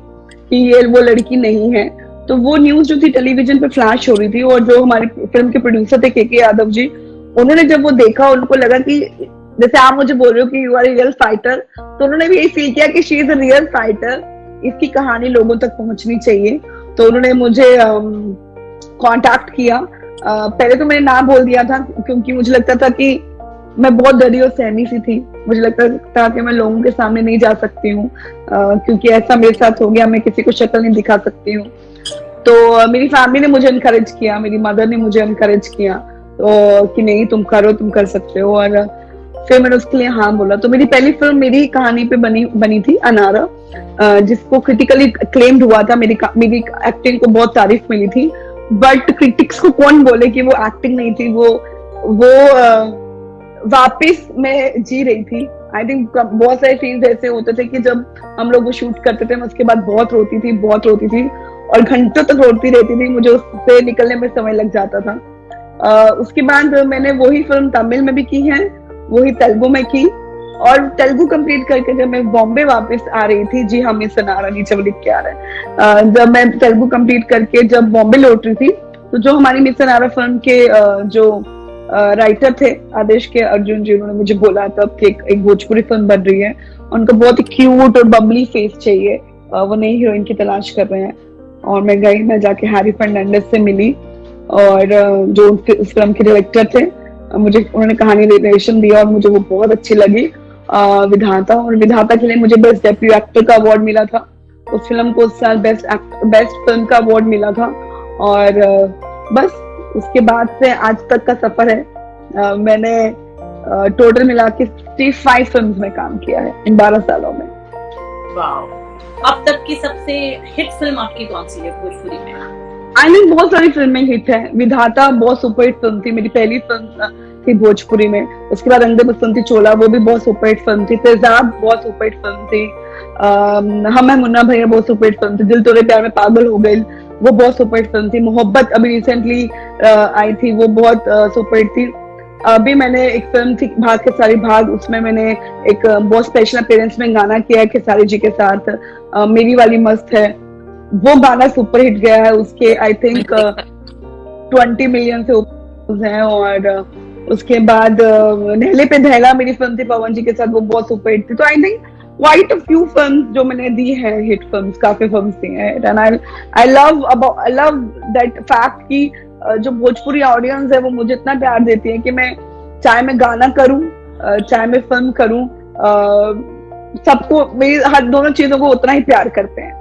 कि ये वो लड़की नहीं है, तो वो न्यूज जो थी टेलीविजन पे फ्लैश हो रही थी, और जो हमारी फिल्म के प्रोड्यूसर थे के यादव जी, उन्होंने जब वो देखा, उनको लगा कि जैसे आप मुझे बोल रहे हो कि यू आर रियल फाइटर, तो उन्होंने भी यही फील किया कि she is a real fighter, इसकी कहानी लोगों तक पहुंचनी चाहिए। तो उन्होंने मुझे कांटेक्ट किया। पहले तो मैंने ना बोल दिया था, क्योंकि मुझे लगता था कि मैं बहुत डरी और सहमी सी थी। मुझे लगता था कि मैं लोगों के सामने नहीं जा सकती हूँ, क्योंकि ऐसा मेरे साथ हो गया, मैं किसी को शक्ल नहीं दिखा सकती हूँ। तो मेरी फैमिली ने मुझे इनकरेज किया, मेरी मदर ने मुझे इनकरेज किया, तो कि नहीं तुम करो, तुम कर सकते हो। और फिर मैंने उसके लिए हाँ बोला। तो मेरी पहली फिल्म मेरी कहानी पे बनी थी अनारा, जिसको क्रिटिकली क्लेम्ड हुआ था। मेरी एक्टिंग को बहुत तारीफ मिली थी, बट क्रिटिक्स को कौन बोले कि वो एक्टिंग नहीं थी, वो वापस मैं जी रही थी। आई थिंक बहुत सारे सीन्स ऐसे होते थे कि जब हम लोग वो शूट करते थे, मैं उसके बाद बहुत रोती थी और घंटों तक रोती रहती थी, मुझे उससे निकलने में समय लग जाता था। उसके बाद मैंने वही फिल्म तमिल में भी की है, वही तेलुगु में की, और तेलुगु कंप्लीट करके जब मैं बॉम्बे वापस आ रही थी, जी हाँ मिस अनारा नीचे वो लिख के आ रहा है, जब मैं तेलुगु कंप्लीट करके जब बॉम्बे लौट रही थी, तो जो हमारी मिस अनारा फिल्म के जो राइटर थे आदेश के अर्जुन जी, उन्होंने मुझे बोला था कि एक भोजपुरी फिल्म बन रही है, उनको बहुत ही क्यूट और बबली फेस चाहिए, वो नई हीरोइन की तलाश कर रहे हैं। और मैं गई, मैं जाके हैरी फर्नांडिस से मिली, और जो उस फिल्म के डायरेक्टर थे, मुझे उन्होंने कहानी नरेशन दिया और मुझे वो बहुत अच्छी लगी। विधाता, और विधाता के लिए मुझे बेस्ट डेब्यू एक्टर का अवार्ड मिला था। उस फिल्म को उस साल बेस्ट फिल्म का अवार्ड मिला था। और बस उसके बाद से आज तक का सफर है। मैंने टोटल मिला के 65 फिल्म्स में काम किया है इन 12 सालों में। वाओ। अब तक की सबसे हिट फिल्म आपकी कौन सी है भोजपुरी में? आई मीन बहुत सारी फिल्में हिट है। विधाता बहुत सुपरहिट फिल्म थी, मेरी पहली फिल्म थी भोजपुरी में। उसके बाद अंदर बसंती चोला, वो भी बहुत सुपरहिट फिल्म थी। तेजाब बहुत सुपरहिट फिल्म थी। हम है मुन्ना भैया बहुत सुपरहिट फिल्म थी। दिल तोरे प्यार में पागल हो गई, वो बहुत सुपरहिट फिल्म थी। मोहब्बत अभी रिसेंटली आई थी, वो बहुत सुपरहिट थी। अभी मैंने एक फिल्म थी भाग के सारी भाग, उसमें मैंने एक बहुत स्पेशल अपीयरेंस में गाना किया है खेसारी जी के साथ, मेरी वाली मस्त है। वो गाना सुपर हिट गया है, उसके आई थिंक 20 मिलियन से ऊपर है। और उसके बाद नहले पे दहला मेरी फिल्म थी पवन जी के साथ, वो बहुत सुपर हिट थी। तो I think quite a few films जो मैंने दी है हिट फिल्म्स, काफी फिल्म्स दी हैं। And I love that fact कि जो भोजपुरी ऑडियंस है वो मुझे इतना प्यार देती है कि मैं चाहे मैं गाना करूं, चाहे मैं फिल्म करूं, सबको मेरी हर दोनों चीजों को उतना ही प्यार करते हैं।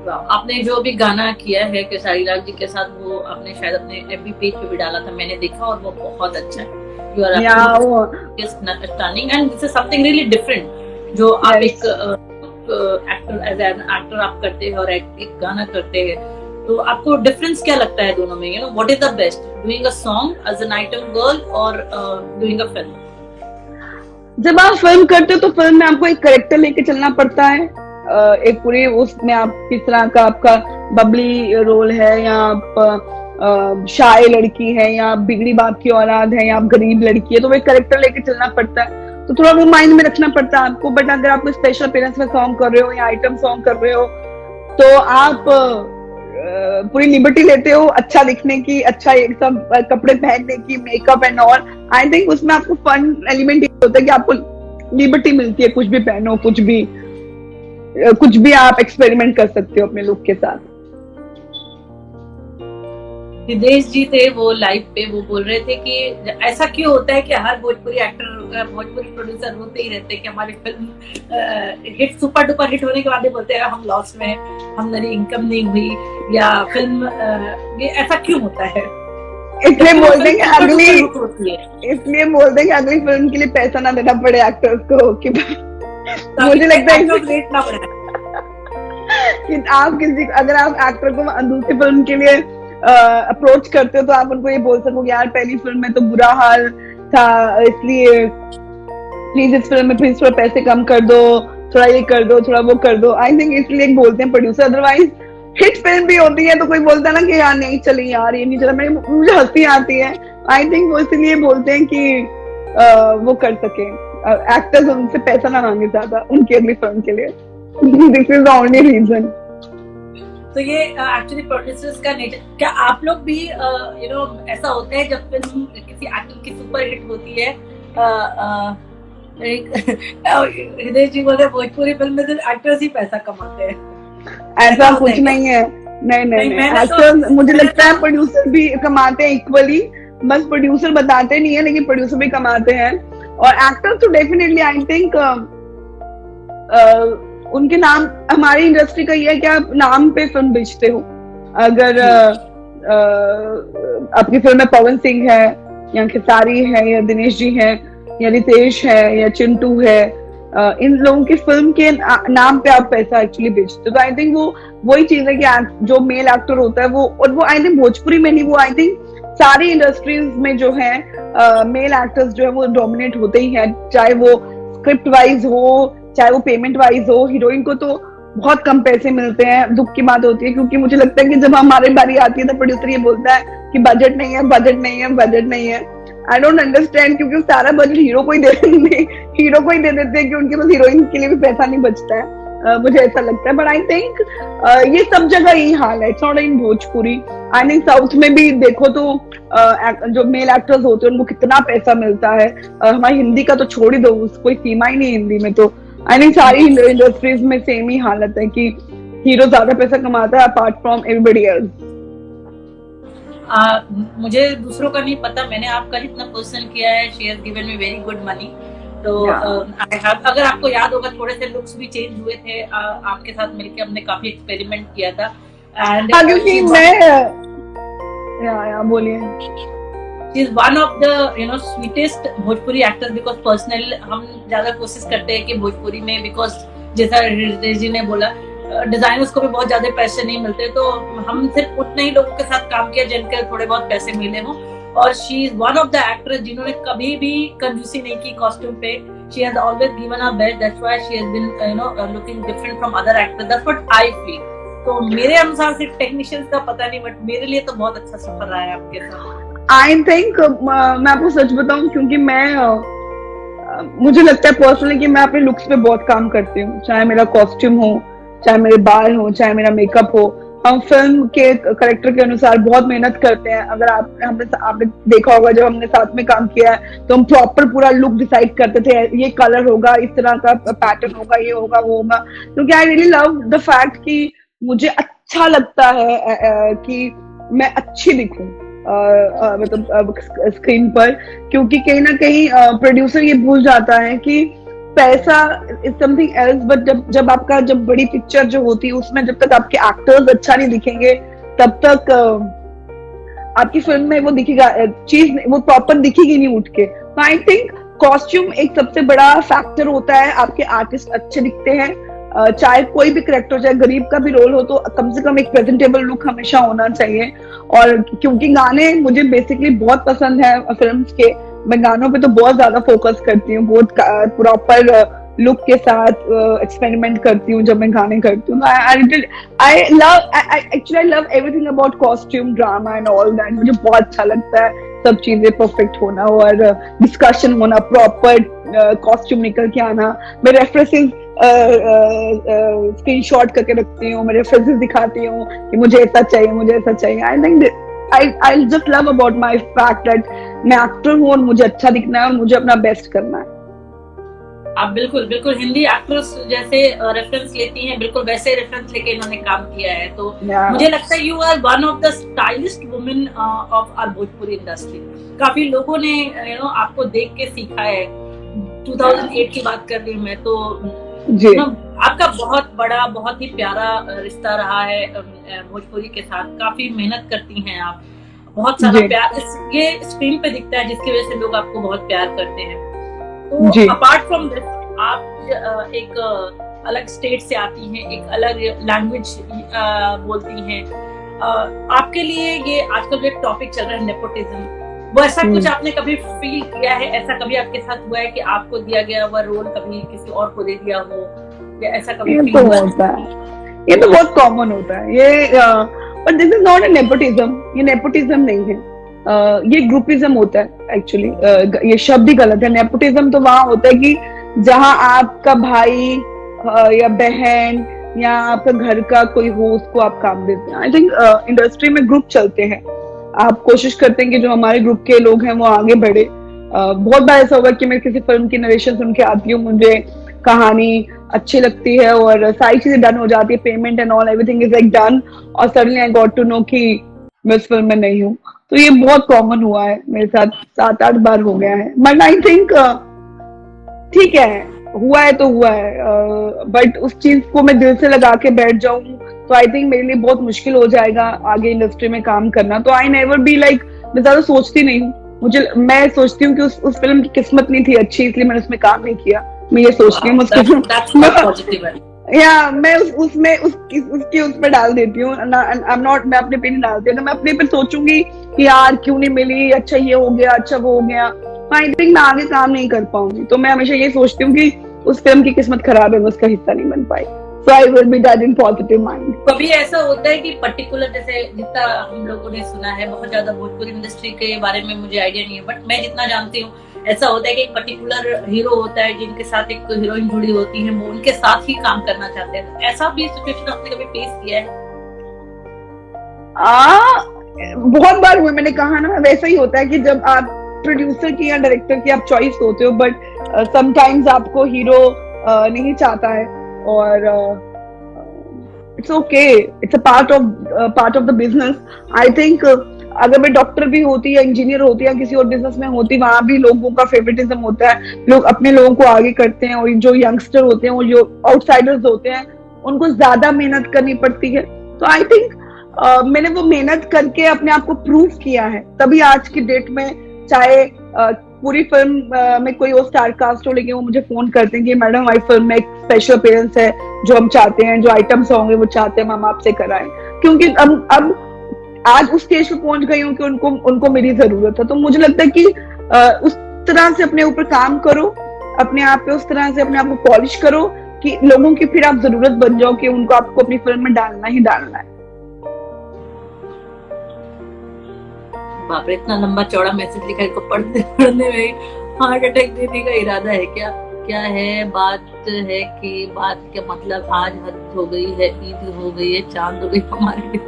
आपने जो भी गाना किया है केसारी लाल जी के साथ, वो आपने शायद अपने एफबी पेज पे भी डाला था, मैंने देखा, और वो बहुत अच्छा है। You are stunning and this is something really different जो आप एक एक्टर एज एन एक्टर आप करते हैं और एक गाना करते हैं, तो आपको डिफरेंस क्या लगता है दोनों में? You know what is the best, doing a song as an item girl और डूइंग अ फिल्म? जब आप फिल्म करते हो तो फिल्म में आपको एक कैरेक्टर लेके चलना पड़ता है, एक पूरी उसमें आप किस तरह का आपका बबली रोल है, या आप शाय लड़की है, या आप बिगड़ी बाप की औलाद है, या आप गरीब लड़की है, तो वो एक कैरेक्टर लेके चलना पड़ता है। तो थोड़ा वो माइंड में रखना पड़ता है आपको। बट अगर आप स्पेशल अपीयरेंस में सॉन्ग कर रहे हो या आइटम सॉन्ग कर रहे हो, तो आप पूरी लिबर्टी लेते हो अच्छा दिखने की, अच्छा एक सब कपड़े पहनने की, makeup and all. I think उसमें आपको फन एलिमेंट होता है कि आपको लिबर्टी मिलती है, कुछ भी पहनो, कुछ भी आप एक्सपेरिमेंट कर सकते हो अपने लुक के साथ। निदेश जी थे वो लाइव पे, वो बोल रहे थे कि ऐसा क्यों होता है कि हर भोजपुरी एक्टर, भोजपुरी प्रोड्यूसर रोते ही रहते हैं कि हमारी film hit super duper hit होने के बाद बोलते हैं हम लॉस में, हमारी इनकम नहीं हुई, या फिल्म ये ऐसा क्यों होता है? इसलिए बोल देंगे अगली फिल्म के लिए पैसा ना देना पड़े एक्टर्स को, कि मुझे लगता है रेट ना पड़े कि आप अगर आप एक्टर को दूसरी फिल्म के लिए अप्रोच करते हो, तो आप उनको ये बोल सको यार पहली फिल्म में तो बुरा हाल था, इसलिए प्लीज इस फिल्म में प्लीज थोड़ा पैसे कम कर दो, थोड़ा ये कर दो, थोड़ा वो कर दो। आई थिंक इसलिए बोलते हैं प्रोड्यूसर। अदरवाइज हिट फिल्म भी होती है तो कोई बोलता है ना कि यार नहीं चली यार ये नहीं चला, मुझे हंसी आती है। आई थिंक वो इसलिए बोलते हैं कि वो कर सके, एक्टर्स उनसे पैसा ना मांगे ज्यादा उनकी अगली फिल्म के लिए। This is the only reason. तो ये एक्चुअली प्रोड्यूसर्स का नेचर। क्या आप लोग भी ऐसा होता है जब फिल्म किसी एक्टर की सुपर हिट होती है, हृदय जी बोले भोजपुरी फिल्म में सिर्फ एक्टर्स ही पैसा कमाते हैं? ऐसा कुछ नहीं है, नहीं नहीं नहीं, एक्टर्स मुझे लगता है प्रोड्यूसर भी कमाते हैं इक्वली, बस प्रोड्यूसर बताते नहीं है लेकिन प्रोड्यूसर भी कमाते हैं। और एक्टर्स तो डेफिनेटली आई थिंक उनके नाम, हमारी इंडस्ट्री का ये है कि आप नाम पे फिल्म बेचते हो। अगर आपकी फिल्म में पवन सिंह है या खेसारी है या दिनेश जी है या रितेश है या चिंटू है, इन लोगों की फिल्म के नाम पे आप पैसा एक्चुअली बेचते हो। तो आई थिंक वो वही चीज है कि जो मेल एक्टर होता है वो, और वो आई थिंक भोजपुरी में नहीं, वो आई थिंक सारी इंडस्ट्रीज में जो है मेल एक्टर्स जो है वो डोमिनेट होते ही हैं, चाहे वो स्क्रिप्ट वाइज हो चाहे वो पेमेंट वाइज हो। हीरोइन को तो बहुत कम पैसे मिलते हैं, दुख की बात होती है, क्योंकि मुझे लगता है कि जब हमारी बारी आती है तो प्रोड्यूसर ये बोलता है कि बजट नहीं है, बजट नहीं है, बजट नहीं है। आई डोंट अंडरस्टैंड, क्योंकि सारा बजट हीरो को ही दे देते हैं कि उनके पास हीरोइन के लिए भी पैसा नहीं बचता है। मुझे ऐसा लगता है, बट आई थिंक ये सब जगह यही हाल है, it's not in Bhojpuri. I think south में भी देखो तो जो मेल एक्टर्स होते हैं उनको कितना पैसा मिलता है। हमारी हिंदी का तो छोड़ ही दो, कोई सीमा ही नहीं हिंदी में। तो आई थिंक सारी इंडस्ट्रीज में सेम ही हालत है कि हीरो ज्यादा पैसा कमाता है अपार्ट फ्रॉम एवरीबडी एल्स। मुझे दूसरों का नहीं पता, मैंने आपका जितना पर्सनल किया है, she has given me very good money. तो अगर आपको याद होगा थोड़े से लुक्स भी चेंज हुए थे, आपके साथ मिलके हमने काफी एक्सपेरिमेंट किया था। एंड क्योंकि मैं बोलिए, She is one of the sweetest Bhojpuri actor, because personal हम ज्यादा कोशिश करते हैं कि भोजपुरी में, बिकॉज जैसा हृदय जी ने बोला डिजाइनर्स को भी बहुत ज्यादा पैसे नहीं मिलते, तो हम सिर्फ उतने ही लोगों के साथ काम किया जिनके थोड़े बहुत पैसे मिले हों। और she is one of the actress जिन्होंने कभी भी कंजूसी नहीं की कॉस्ट्यूम पे। She has always given her best, that's why she has been looking different from other actors, that's what I feel. तो मेरे अनुसार सिर्फ टेक्नीशियंस का पता नहीं, बट मेरे लिए तो बहुत अच्छा सफर रहा है आपके साथ। आई थिंक मैं आपको सच बताऊं, क्योंकि मुझे लगता है पर्सनली कि मैं अपने लुक्स पे बहुत काम करती हूँ, चाहे मेरा कॉस्ट्यूम हो, चाहे मेरे बाल हो, चाहे मेरा मेकअप हो। हम फिल्म के कैरेक्टर के अनुसार बहुत मेहनत करते हैं। अगर आपने देखा होगा जब हमने साथ में काम किया है तो हम प्रॉपर पूरा लुक डिसाइड करते थे, ये कलर होगा, इस तरह का पैटर्न होगा, ये होगा, वो होगा। क्योंकि I really love the fact कि मुझे अच्छा लगता है कि मैं अच्छी दिखूं मतलब स्क्रीन पर, क्योंकि कहीं ना कहीं प्रोड्यूसर ये भूल जाता है कि पैसा इज समथिंग एल्स, बट जब आपका बड़ी पिक्चर जो होती है उसमें जब तक आपके एक्टर्स अच्छा नहीं दिखेंगे तब तक आपकी फिल्म में वो दिखेगा चीज, वो प्रॉपर दिखेगी नहीं उठ के। तो आई थिंक कॉस्ट्यूम एक सबसे बड़ा फैक्टर होता है। आपके आर्टिस्ट अच्छे दिखते हैं, चाहे कोई भी करेक्टर, चाहे गरीब का भी रोल हो, तो कम से कम एक प्रेजेंटेबल लुक हमेशा होना चाहिए। और क्योंकि गाने मुझे बेसिकली बहुत पसंद है फिल्म्स के, मैं गानों पे तो बहुत ज्यादा फोकस करती हूँ, बहुत प्रॉपर लुक के साथ एक्सपेरिमेंट करती हूँ जब मैं गाने करती हूँ। I love everything about costume, drama and all that. मुझे बहुत अच्छा लगता है सब चीजें परफेक्ट होना और डिस्कशन होना, प्रॉपर कॉस्ट्यूम निकल के आना। मैं रेफरेंसेस स्क्रीनशॉट करके रखती हूँ, मैं रेफरेंसेस दिखाती हूँ कि मुझे ऐसा चाहिए, मुझे ऐसा चाहिए। I think I just love about my fact that मैं एक्टर हूँ और मुझे अच्छा दिखना है और मुझे अपना बेस्ट करना है। आप बिल्कुल हिंदी एक्ट्रेस जैसे रेफरेंस लेती हैं, बिल्कुल वैसे रेफरेंस लेके इन्होंने काम किया है। तो मुझे लगता है you are one of the stylist women of our Bhojpuri industry. काफी लोगों ने आपको देख के सीखा है। 2008 की बात कर रही हूँ मैं, तो आपका बहुत बड़ा, बहुत ही प्यारा रिश्ता रहा है भोजपुरी के साथ। काफी मेहनत करती हैं आप, बहुत सारा प्यार ये स्क्रीन पे दिखता है, जिसकी वजह से लोग आपको बहुत प्यार करते हैं। तो अपार्ट फ्रॉम दिस, आप एक अलग स्टेट से आती हैं, एक अलग लैंग्वेज बोलती हैं। आपके लिए ये आजकल एक टॉपिक चल रहा है नेपोटिज्म, वो ऐसा कुछ आपने कभी फील किया है? ऐसा कभी आपके साथ हुआ है कि आपको दिया गया हुआ रोल कभी किसी और को दे दिया हो, या ऐसा कभी फील होता है? ये तो बहुत कॉमन होता है ये, but this is not a nepotism, ये नेपोटिज्म नहीं है, ये ग्रुपिज्म होता है एक्चुअली। ये शब्द ही गलत है। नेपोटिज्म तो वहां होता है कि जहां आपका भाई या बहन या आपका घर का कोई हो उसको आप काम देते हैं। आई थिंक इंडस्ट्री में ग्रुप चलते हैं, आप कोशिश करते हैं कि जो हमारे ग्रुप के लोग हैं वो आगे बढ़े। बहुत बार ऐसा होगा कि मैं किसी फिल्म की नरेशन सुन के आती हूँ, मुझे कहानी अच्छी लगती है और सारी चीजें डन हो जाती है, payment and all everything is like done, और suddenly I got to know कि मैं इस फिल्म में नहीं हूँ। तो ये बहुत कॉमन हुआ है मेरे साथ, 7-8 बार हो गया है। बट आई थिंक ठीक है, हुआ है तो हुआ है, बट उस चीज को मैं दिल से लगा के बैठ जाऊं तो आई थिंक मेरे लिए बहुत मुश्किल हो जाएगा आगे इंडस्ट्री में काम करना। तो आई नेवर बी लाइक, मैं ज्यादा सोचती नहीं हूँ। मैं सोचती हूँ कि उस फिल्म की किस्मत नहीं थी अच्छी, इसलिए मैंने उसमें काम नहीं किया। मैं ये सोचती हूँ या मैं उसमें उसकी उस पे डाल देती हूँ। मैं अपने पे नहीं डालती। अगर मैं अपने पे सोचूंगी कि यार क्यों नहीं मिली, अच्छा ये हो गया, अच्छा वो हो गया, आई थिंक मैं आगे काम नहीं कर पाऊंगी। तो मैं हमेशा ये सोचती हूँ कि उस फिल्म की किस्मत खराब है, मैं उसका हिस्सा नहीं बन पाई। So I will be that in positive mind. कभी ऐसा होता है कि पर्टिकुलर, जैसे जितना हम लोगों ने सुना है, बहुत ज्यादा भोजपुरी इंडस्ट्री के बारे में मुझे आइडिया नहीं है, बट मैं जितना जानती हूँ ऐसा होता है कि एक पर्टिकुलर हीरो होता है जिनके साथ एक हीरोइन जुड़ी होती है, वो उनके साथ ही काम करना चाहते हैं। ऐसा भी सिचुएशन आपने कभी फेस किया है? बहुत बार हुआ। मैंने कहा ना, वैसा ही होता है कि जब आप प्रोड्यूसर की या डायरेक्टर की आप चॉइस होते हो, बट समटाइम्स आपको हीरो नहीं चाहता है, और it's okay, it's a part of the business. I think अगर मैं डॉक्टर भी होती या इंजीनियर होती या किसी और बिजनेस में होती, वहां भी लोगों का फेवरेटिज्म होता है, लोग अपने लोगों को आगे करते हैं, और जो यंगस्टर होते हैं, वो जो आउटसाइडर्स होते हैं, उनको ज्यादा मेहनत करनी पड़ती है। तो आई थिंक मैंने वो मेहनत करके अपने आप को प्रूव किया है, तभी आज की डेट में चाहे पूरी फिल्म में कोई और स्टार कास्ट हो, लेकिन वो मुझे फोन करते हैं कि मैडम हमारी फिल्म में एक स्पेशल अपीयरेंस है जो हम चाहते हैं, जो आइटम्स होंगे वो चाहते हैं हम आपसे कराएं, क्योंकि अब आज उस स्टेज पे पहुंच गई हूँ कि उनको मेरी जरूरत है। तो मुझे लगता है कि उस तरह से अपने ऊपर काम करो, अपने आप पे उस तरह से अपने आप को पॉलिश करो कि लोगों की फिर आप जरूरत बन जाओ कि उनको आपको अपनी फिल्म में डालना ही डालना है। बाप रे, इतना लंबा चौड़ा मैसेज लिखा है, इसको पढ़ने में हार्ट अटैक देने का इरादा है क्या? क्या है बात है कि बात का मतलब आज हद हो गई है, ईद हो गई है, चांद हो गई हमारे लिए।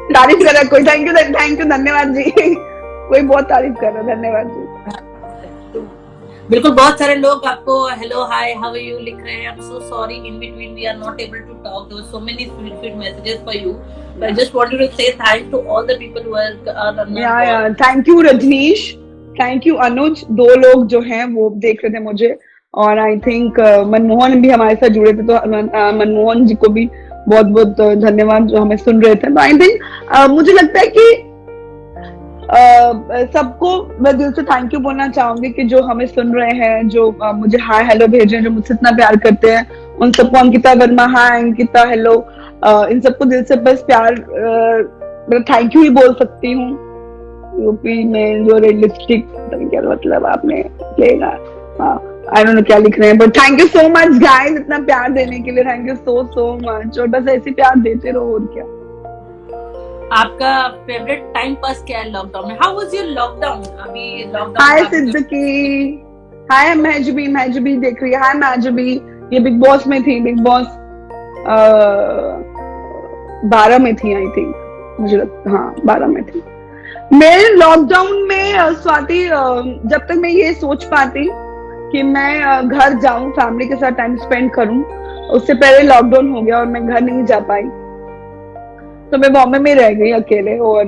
तारीफ कर रहा है कोई, थैंक यू धन्यवाद जी। कोई बहुत तारीफ कर रहा है, धन्यवाद जी। बिल्कुल, बहुत सारे लोग आपको hello hi how are you लिख रहे हैं। I am so sorry, in between we are not able to talk, there were so many sweet messages for you, but I just wanted to say thanks to all the people who are thank you Rajneesh, thank you Anuj, 2 लोग जो हैं वो देख रहे थे मुझे, और I think Manmohan भी हमारे साथ जुड़े थे, तो मनमोहन जी को भी बहुत बहुत धन्यवाद जो हमें सुन रहे थे। तो आई थिंक मुझे लगता है कि सबको मैं दिल से थैंक यू बोलना चाहूंगी कि जो हमें सुन रहे हैं, जो मुझे हाय हेलो भेज रहे हैं, जो मुझसे इतना प्यार करते हैं, उन सबको, अंकिता वर्मा हाय, अंकिता हेलो, इन सबको दिल से बस प्यार, मैं थैंक यू ही बोल सकती हूँ। यूपी में जो रेड लिपस्टिक, क्या मतलब आपने लेगा, आई डोंट नो क्या लिख रहे हैं, but thank you so much guys इतना प्यार देने के लिए, थैंक यू सो मच, और बस ऐसे प्यार देते रहो, और क्या। आपका फेवरेट टाइम पास क्या है लॉकडाउन में? How was your lockdown? अभी लॉकडाउन। हाय सिद्दीकी, हाय महजबी देख रही है, हाय महजबी, ये बिग बॉस में थी, बिग बॉस 12 में थी आई थिंक, मुझे लगता, हाँ 12 में थी। मेरे लॉकडाउन में स्वाति, जब तक मैं ये सोच पाती कि मैं घर जाऊं, फैमिली के साथ टाइम स्पेंड करूं, उससे पहले लॉकडाउन हो गया और मैं घर नहीं जा पाई, तो मैं बॉम्बे में रह गई अकेले, और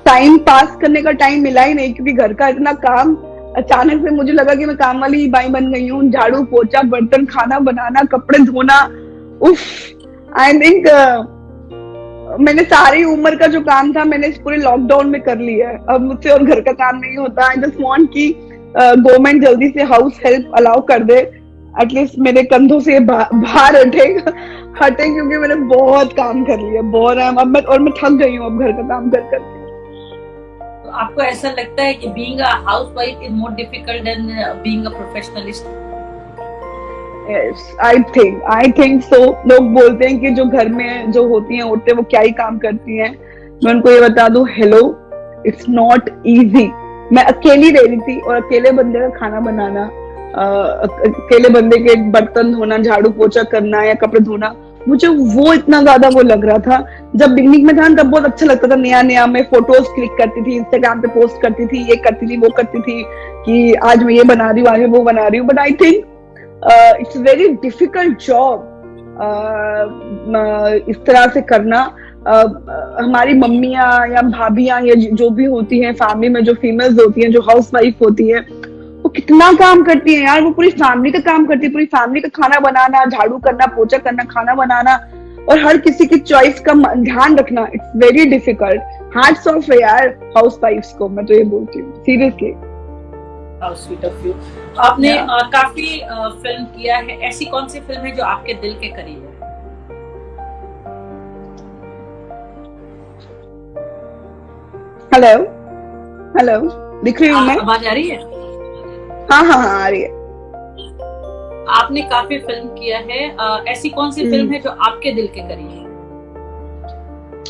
टाइम पास करने का टाइम मिला ही नहीं, क्योंकि घर का इतना काम, अचानक से मुझे लगा कि मैं काम वाली बाई बन गई हूँ, झाड़ू पोछा बर्तन, खाना बनाना, कपड़े धोना, उफ। आई थिंक मैंने सारी उम्र का जो काम था मैंने इस पूरे लॉकडाउन में कर लिया है, अब मुझसे और घर का काम नहीं होता। आई जस्ट वांट कि गवर्नमेंट जल्दी से हाउस हेल्प अलाउ कर दे, एटलीस्ट मेरे कंधों से बाहर हटे, क्योंकि मैंने बहुत काम कर लिया, बहुत है अब मैं, और मैं थक गई हूँ अब घर का काम कर करके। तो आपको ऐसा लगता है कि being a housewife is more difficult than being a professionalist? I think so. लोग बोलते हैं कि जो घर में जो होती हैं औरतें वो क्या ही काम करती हैं। मैं उनको ये बता दूं, हेलो, इट्स नॉट इजी। मैं अकेली रह रही थी और अकेले बंदे का खाना बनाना, अकेले बंदे के बर्तन धोना, झाड़ू पोछा करना या कपड़े धोना, मुझे वो इतना ज्यादा वो लग रहा था। जब बिगनिंग में था तब बहुत अच्छा लगता था, नया नया। मैं फोटोज क्लिक करती थी, इंस्टाग्राम पे पोस्ट करती थी, ये करती थी, वो करती थी कि आज मैं ये बना रही हूँ, आज मैं वो बना रही हूँ। But I think it's very difficult job इस तरह से करना। हमारी मम्मियां या भाभियां या जो भी होती हैं फैमिली में, जो फीमेल्स होती हैं, जो हाउस वाइफ होती है, वो कितना काम करती है यार। वो पूरी फैमिली का काम करती है, पूरी फैमिली का खाना बनाना, झाड़ू करना, पोछा करना, खाना बनाना और हर किसी की चॉइस का ध्यान रखना। It's very difficult. Hats off है यार हाउस वाइफ्स को, मैं तो ये बोलती हूँ seriously. How sweet of you. आपने काफी फिल्म किया है, ऐसी कौन सी फिल्म है जो आपके दिल के करीब है? हेलो हेलो, दिख रही हूँ मैं? आवाज आ रही है? हाँ हाँ हाँ, आ रही है। आपने काफी फिल्म किया है, ऐसी कौन सी फिल्म है जो आपके दिल के करीब है?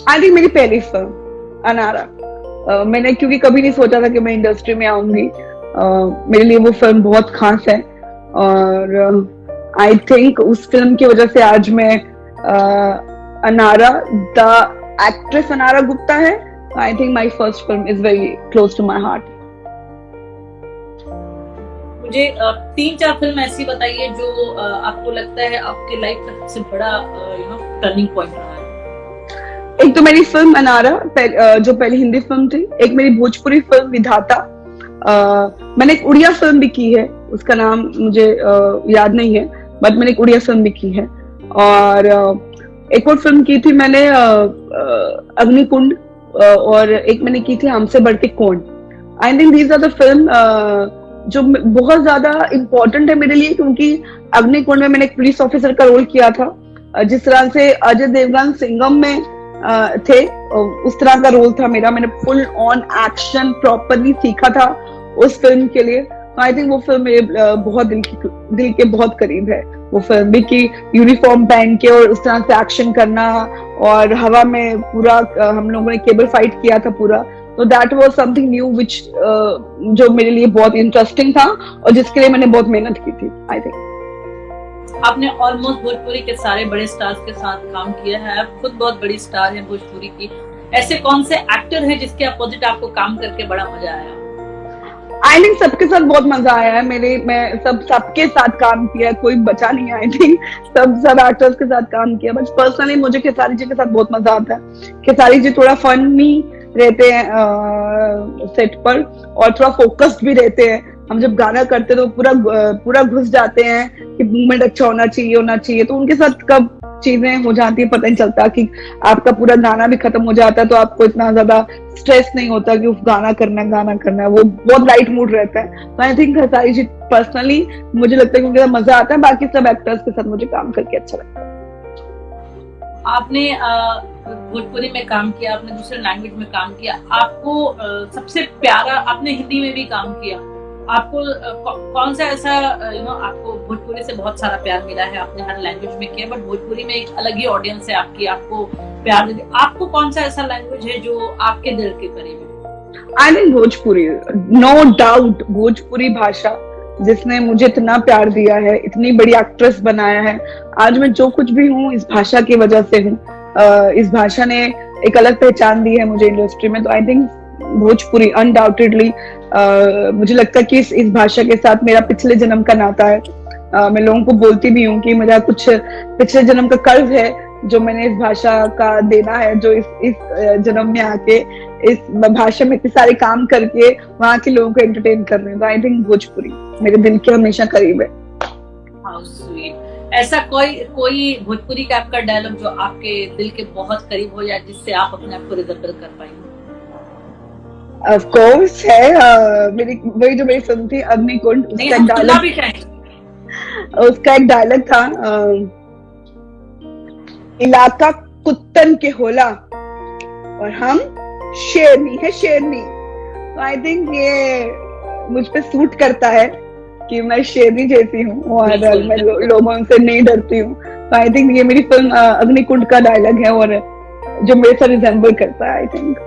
आई थिंक मेरी पहली फिल्म अनारा। मैंने क्योंकि कभी नहीं सोचा था कि मैं इंडस्ट्री में आऊंगी। मेरे लिए वो फिल्म बहुत खास है और आई थिंक उस फिल्म की वजह से आज मैं अनारा, द एक्ट्रेस अनारा गुप्ता है। I think my first film is very close to my heart. मुझे 3-4 फिल्म ऐसी बताइए जो आपको लगता है आपके लाइफ का सबसे बड़ा टर्निंग पॉइंट रहा है। एक तो मेरी फिल्म अनारा, जो पहली हिंदी फिल्म थी। एक मेरी भोजपुरी फिल्म विधाता। मैंने एक उड़िया फिल्म भी की है, उसका नाम मुझे याद नहीं है, बट मैंने एक उड़िया फिल्म भी की है। और एक और फिल्म की थी मैंने अग्निकुंड, और एक मैंने की थी हमसे बढ़ के कौन। I think these are the film जो बहुत ज्यादा इम्पोर्टेंट है मेरे लिए, क्योंकि अग्निकुंड में मैंने एक पुलिस ऑफिसर का रोल किया था। जिस तरह से अजय देवगन सिंघम में थे, उस तरह का रोल था मेरा। मैंने फुल ऑन एक्शन प्रॉपरली सीखा था उस फिल्म के लिए। आई थिंक वो फिल्म मेरे बहुत दिल के बहुत करीब है। वो फिल्म भी कि यूनिफॉर्म पहन के और उस तरह से एक्शन करना, और हवा में पूरा हम लोगों ने केबल फाइट किया था पूरा। तो दैट वाज समथिंग न्यू विच जो मेरे लिए बहुत इंटरेस्टिंग था और जिसके लिए मैंने बहुत मेहनत की थी। आई थिंक आपने ऑलमोस्ट भोजपुरी के सारे बड़े स्टार्स के साथ काम किया है, आप खुद बहुत बड़ी स्टार है भोजपुरी की। ऐसे कौन से एक्टर हैं जिसके अपोजिट आपको काम करके बड़ा मजा आया? आई थिंक सबके साथ बहुत मजा आया है। मैं सबके साथ काम किया, कोई बचा नहीं। आई थिंक सब एक्टर्स के साथ काम किया। बट पर्सनली मुझे खेसारी जी के साथ बहुत मजा आता है। खेसारी जी थोड़ा फनी रहते हैं सेट पर और थोड़ा फोकस्ड भी रहते हैं। हम जब गाना करते हैं तो पूरा घुस जाते हैं कि मूवमेंट अच्छा होना चाहिए। तो उनके साथ कब चीजें हो जाती है पता नहीं चलता, कि आपका पूरा गाना भी खत्म हो जाता है तो आपको इतना ज्यादा स्ट्रेस नहीं होता कि गाना करना है। वो बहुत लाइट मूड रहता है। तो I think Khesari ji personally मुझे लगता है कि उनके साथ मजा आता है। बाकी सब एक्टर्स के साथ मुझे काम करके अच्छा लगता है। आपने भोजपुरी में काम किया, आपने दूसरे लैंग्वेज में काम किया, आपको सबसे प्यारा, आपने हिंदी में भी काम किया, आपको कौन सा ऐसा आपको भोजपुरी से बहुत सारा प्यार मिला है? आपने हर लैंग्वेज में किया, बट भोजपुरी में एक अलग ही ऑडियंस है आपकी, आपको प्यार देती। आपको कौन सा ऐसा लैंग्वेज है जो आपके दिल के करीब है? I think Bhojpuri, no doubt. Bhojpuri भाषा जिसने मुझे इतना प्यार दिया है, इतनी बड़ी एक्ट्रेस बनाया है, आज मैं जो कुछ भी हूँ इस भाषा की वजह से हूँ। इस भाषा ने एक अलग पहचान दी है मुझे इंडस्ट्री में। तो आई थिंक भोजपुरी अनडाउटेडली, मुझे लगता है कि इस भाषा के साथ मेरा पिछले जन्म का नाता है। मैं लोगों को बोलती भी हूँ कि मेरा कुछ पिछले जन्म का कर्ज है जो मैंने इस भाषा का देना है, जो इस जन्म में आके इस भाषा में इतने सारे काम करके वहाँ के लोगों को एंटरटेन कर रहे हैं। तो आई थिंक भोजपुरी मेरे दिल के हमेशा करीब है। How sweet. ऐसा कोई भोजपुरी का आपका डायलॉग जो आपके दिल के बहुत करीब हो जाए, जिससे आप अपने आप को रिजेंबल कर पाएंगे? ऑफ कोर्स है। वही जो मेरी फिल्म थी अग्निकुंड, उसका एक डायलॉग था, इलाका कुत्तन के होला और हम शेरनी है शेरनी। तो आई थिंक ये मुझ पे सूट करता है कि मैं शेरनी जैसी हूँ और बिल्कुल, मैं बिल्कुल। लोगों से नहीं डरती हूँ। तो आई थिंक ये मेरी फिल्म अग्निकुंड का डायलॉग है और जो मेरे साथ रिजेंबल करता है आई थिंक।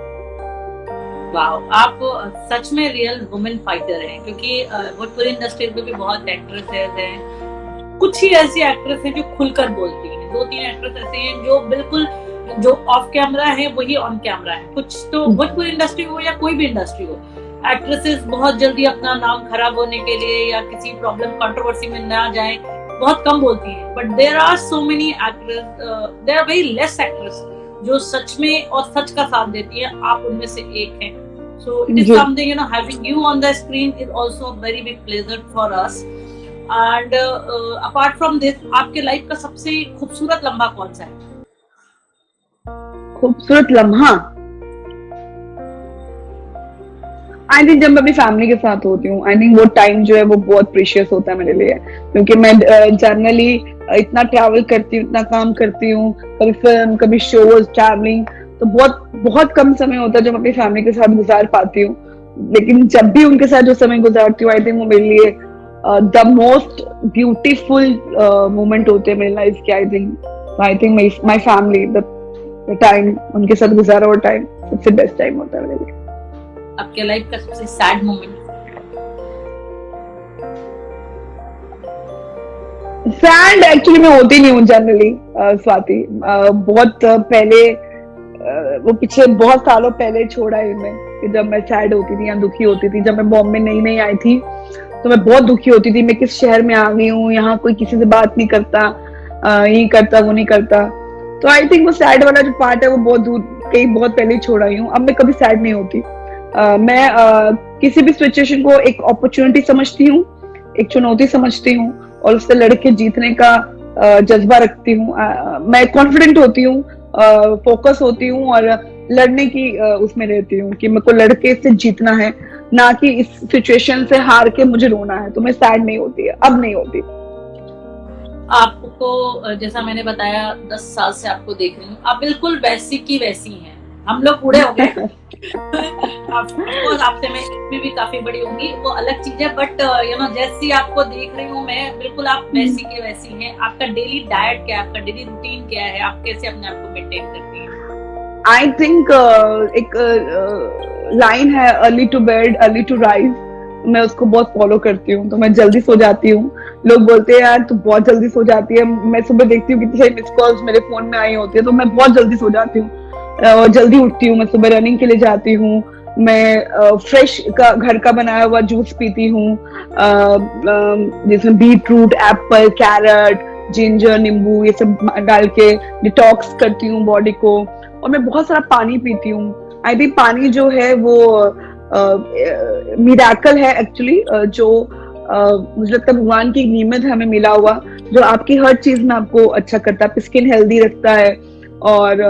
वाओ, आप सच में रियल वुमेन फाइटर हैं, क्योंकि भोजपुरी इंडस्ट्री में भी बहुत एक्ट्रेसेस हैं, कुछ ही ऐसी एक्ट्रेस हैं जो खुलकर बोलती हैं, 2-3 एक्ट्रेस ऐसे हैं जो बिल्कुल जो ऑफ कैमरा है वही ऑन कैमरा है। कुछ तो भोजपुरी इंडस्ट्री हो या कोई भी इंडस्ट्री हो, एक्ट्रेसेस बहुत जल्दी अपना नाम खराब होने के लिए या किसी प्रॉब्लम कंट्रोवर्सी में ना जाए बहुत कम बोलती हैं, but there are so many actress, there are very less actress जो सच में और सच का साथ देती हैं। आप उनमें से एक हैं। So it is something, you know, having you on the screen is also a very big pleasure for us. And apart from this, आपके लाइफ का सबसे खूबसूरत लम्हा कौन सा है? खूबसूरत लम्हा आई थिंक जब मैं अपनी फैमिली के साथ होती हूँ, आई थिंक वो टाइम जो है वो बहुत प्रीशियस होता है मेरे लिए, क्योंकि मैं जनरली इतना ट्रैवल करती हूँ, इतना काम करती हूँ, कभी फिल्म, कभी शोज, ट्रैवलिंग, तो बहुत बहुत कम समय होता है जब मैं अपनी फैमिली के साथ गुजार पाती हूँ। लेकिन जब भी उनके साथ जो समय गुजारती हूँ, आई थिंक वो मेरे लिए द मोस्ट ब्यूटीफुल मोमेंट होते हैं मेरी लाइफ के। आई think my family, the time उनके साथ गुजारा हुआ टाइम सबसे बेस्ट टाइम होता है मेरे लिए। आपके लाइफ का सबसे सैड मोमेंट? सैड एक्चुअली मैं होती नहीं हूँ जनरली स्वाति। बहुत पहले वो पिछले बहुत सालों पहले छोड़ा है मैं, कि जब मैं सैड होती थी या दुखी होती थी। जब मैं बॉम्बे नई नई आई थी तो मैं बहुत दुखी होती थी, मैं किस शहर में आ गई हूँ, यहाँ कोई किसी से बात नहीं करता, ये करता वो नहीं करता। तो आई थिंक वो सैड वाला जो पार्ट है वो बहुत दूर कहीं बहुत पहले ही छोड़ा ही हूँ। अब मैं कभी सैड नहीं होती। मैं किसी भी सिचुएशन को एक अपॉर्चुनिटी समझती हूँ, एक चुनौती समझती हूँ और उससे लड़के जीतने का जज्बा रखती हूँ। मैं कॉन्फिडेंट होती हूँ, फोकस होती हूँ और लड़ने की उसमें रहती हूँ कि मेरे को लड़के से जीतना है, ना कि इस सिचुएशन से हार के मुझे रोना है। तो मैं सैड नहीं होती है, अब नहीं होती। आपको जैसा मैंने बताया 10 साल से आपको देख रही हूँ, आप बिल्कुल वैसी की वैसी हैं। हम लोग बूढ़े हो गए आपसे मैं इसमें भी काफी बड़ी होंगी, वो अलग चीज है, बट यू नो जैसी आपको देख रही हूँ मैं, बिल्कुल आप वैसी के वैसी हैं। आपका डेली डाइट क्या है, आपका डेली रूटीन क्या है, आप कैसे अपने आप को मेंटेन करती हैं? आई थिंक एक लाइन है, early to bed early to rise, मैं उसको बहुत फॉलो करती हूँ। तो मैं जल्दी सो जाती हूँ। लोग बोलते हैं यार तू बहुत जल्दी सो जाती है। मैं सुबह देखती हूँ कितनी सारी मिस कॉल्स मेरे फोन में आई होती है, तो मैं बहुत जल्दी सो जाती हूँ और जल्दी उठती हूँ। मैं सुबह रनिंग के लिए जाती हूँ, मैं फ्रेश का घर का बनाया हुआ जूस पीती हूँ, जिसमें beet root, apple, carrot, ginger, नींबू ये सब डाल के डिटॉक्स करती हूँ बॉडी को। और मैं बहुत सारा पानी पीती हूँ। आई थिंक पानी जो है वो मिरेकल है एक्चुअली, जो मुझे लगता है भगवान की नियमत है हमें मिला हुआ, जो आपकी हर चीज में आपको अच्छा करता है, आपकी स्किन हेल्दी रखता है। और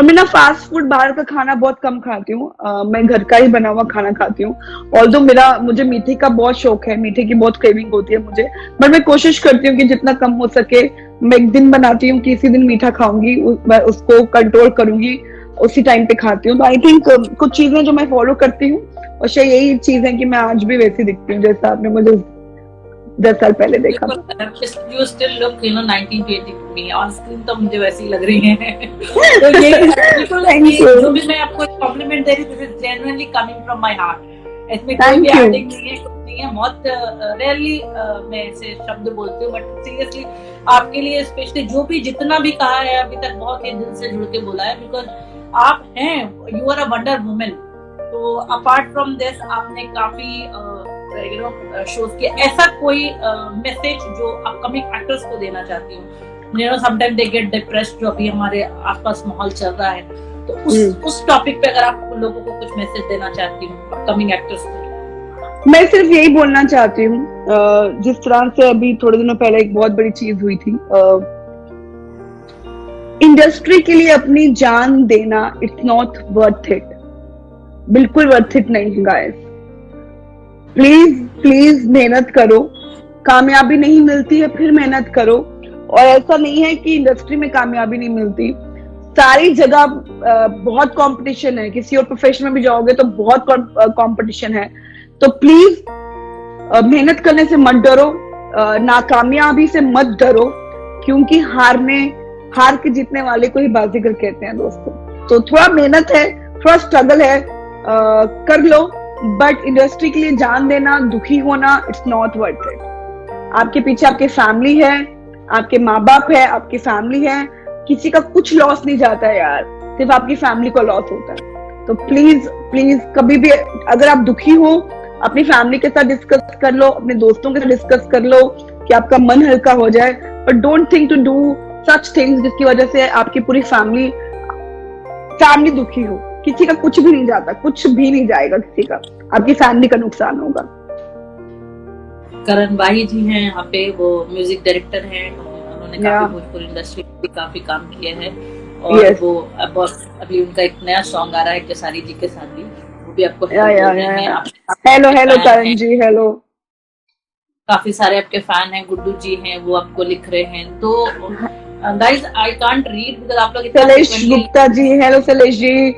मैं ना फास्ट फूड, बाहर का खाना बहुत कम खाती हूँ। मैं घर का ही बना हुआ खाना खाती हूँ। ऑल्दो मुझे मीठे का बहुत शौक है, मीठे की बहुत क्रेविंग होती है मुझे, बट मैं कोशिश करती हूँ कि जितना कम हो सके। मैं एक दिन बनाती हूँ कि इसी दिन मीठा खाऊंगी, मैं उसको कंट्रोल करूंगी, उसी टाइम पे खाती हूँ। तो आई थिंक कुछ चीजें जो मैं फॉलो करती हूँ, और शायद यही चीज है कि मैं आज भी वैसी दिखती हूँ जैसा आपने मुझे 10 साल पहले देखा। You still look, you know, 1920 to me. On screen तो मुझे वैसी लग रही हैं। तो ये बिल्कुल जो भी मैं आपको कॉम्प्लीमेंट दे रही हूँ, this is genuinely coming from my heart. इसमें कोई भी एडिंग नहीं है, कुछ नहीं है। बहुत रेयरली मैं ऐसे शब्द बोलती हूँ, बट सीरियसली आपके लिए स्पेशली जो भी जितना भी कहा है अभी तक बहुत ही दिल से जुड़ के बोला है, बिकॉज आप हैं, you are a wonder woman. तो अपार्ट फ्रॉम दिस आपने काफी शोज किया। ऐसा कोई मैसेज जो अपकमिंग एक्टर्स को देना चाहती हूँ? You know sometime they get depressed, जो अभी हमारे आसपास माहौल चल रहा है, तो उस टॉपिक पे अगर आप लोगों को कुछ मैसेज देना चाहती हूँ अपकमिंग एक्टर्स को? मैं सिर्फ यही बोलना चाहती हूँ, जिस तरह से अभी थोड़े दिनों पहले एक बहुत बड़ी चीज हुई थी, इंडस्ट्री के लिए अपनी जान देना, इट्स नॉट वर्थ इट, बिल्कुल वर्थ इट नहीं है गाइस। प्लीज प्लीज मेहनत करो, कामयाबी नहीं मिलती है फिर मेहनत करो। और ऐसा नहीं है कि इंडस्ट्री में कामयाबी नहीं मिलती, सारी जगह बहुत कंपटीशन है। किसी और प्रोफेशन में भी जाओगे तो बहुत कंपटीशन है। तो प्लीज मेहनत करने से मत डरो, नाकामयाबी से मत डरो, क्योंकि हार के जीतने वाले को ही बाजीगर कहते हैं दोस्तों। तो थोड़ा मेहनत है, थोड़ा स्ट्रगल है, कर लो, बट इंडस्ट्री के लिए जान देना, दुखी होना, इट्स नॉट वर्थ इट। आपके पीछे आपके फैमिली है, आपके माँ बाप है, आपकी फैमिली है, किसी का कुछ लॉस नहीं जाता है यार, सिर्फ आपकी फैमिली को लॉस होता है। तो प्लीज प्लीज कभी भी अगर आप दुखी हो, अपनी फैमिली के साथ डिस्कस कर लो, अपने दोस्तों के साथ डिस्कस कर लो कि आपका मन हल्का हो जाए, but don't think to do such things जिसकी वजह से आपकी पूरी फैमिली दुखी हो। किसी का कुछ भी नहीं जाता, कुछ भी नहीं जाएगा किसी का, आपकी फैमिली का नुकसान होगा। करण भाई जी हैं यहाँ पे, वो म्यूजिक डायरेक्टर हैं, उन्होंने काफी भोजपुरी इंडस्ट्री में काफी काम किया है, और वो अब अभी उनका एक नया सॉन्ग आ रहा है खेसारी जी के साथ भी, वो भी आपको हेलो करण जी, हेलो। काफी सारे आपके फैन हैं, गुड्डू जी हैं, वो आपको लिख रहे हैं। तो guys I can't read because आप लोग सलेश गुप्ता जी, हेलो सलेश जी।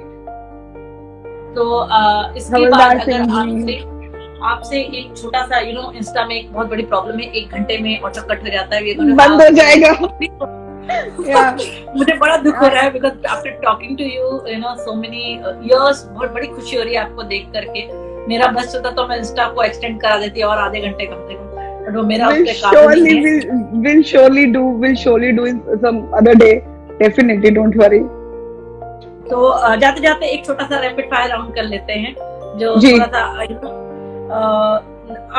तो इसके बाद अगर आपसे एक छोटा सा इंस्टा में एक बहुत बड़ी प्रॉब्लम है, 1 घंटे में ऑटो कट हो जाता है, बंद हो जाएगा। मुझे बड़ा दुख हो रहा है because after talking to you so many years, बहुत बड़ी खुशी हो रही है आपको देख करके। मेरा बस होता तो मैं इंस्टा को एक्सटेंड करा देती और आधे घंटे कम से कम, बट वो मेरा उस पे काबिल नहीं है। We'll surely do some other day, definitely, don't worry। तो जाते जाते एक छोटा सा रैपिड फायर राउंड कर लेते हैं, जो थोड़ा सा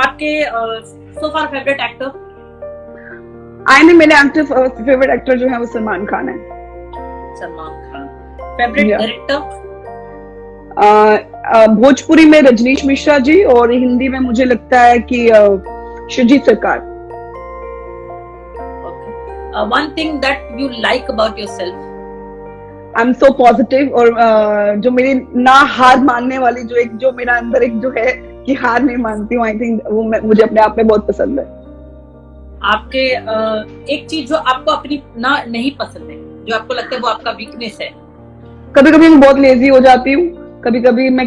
आपके सो फार फेवरेट एक्टर। मेरे फेवरेट एक्टर जो है वो सलमान खान है। सलमान खान। Favourite director. भोजपुरी में रजनीश मिश्रा जी, और हिंदी में मुझे लगता है कि शिवजीत सरकार। One thing that you like about yourself। I'm so positive, और जो मेरी ना हार मानने वाली जो मेरा अंदर एक जो है कि हार नहीं मानती हूँ, आई थिंक वो मुझे अपने आप में बहुत पसंद है। आपके एक चीज जो आपको अपनी ना नहीं पसंद है, जो आपको लगता है वो आपका वीकनेस है। कभी कभी मैं बहुत लेजी हो जाती हूँ, कभी कभी मैं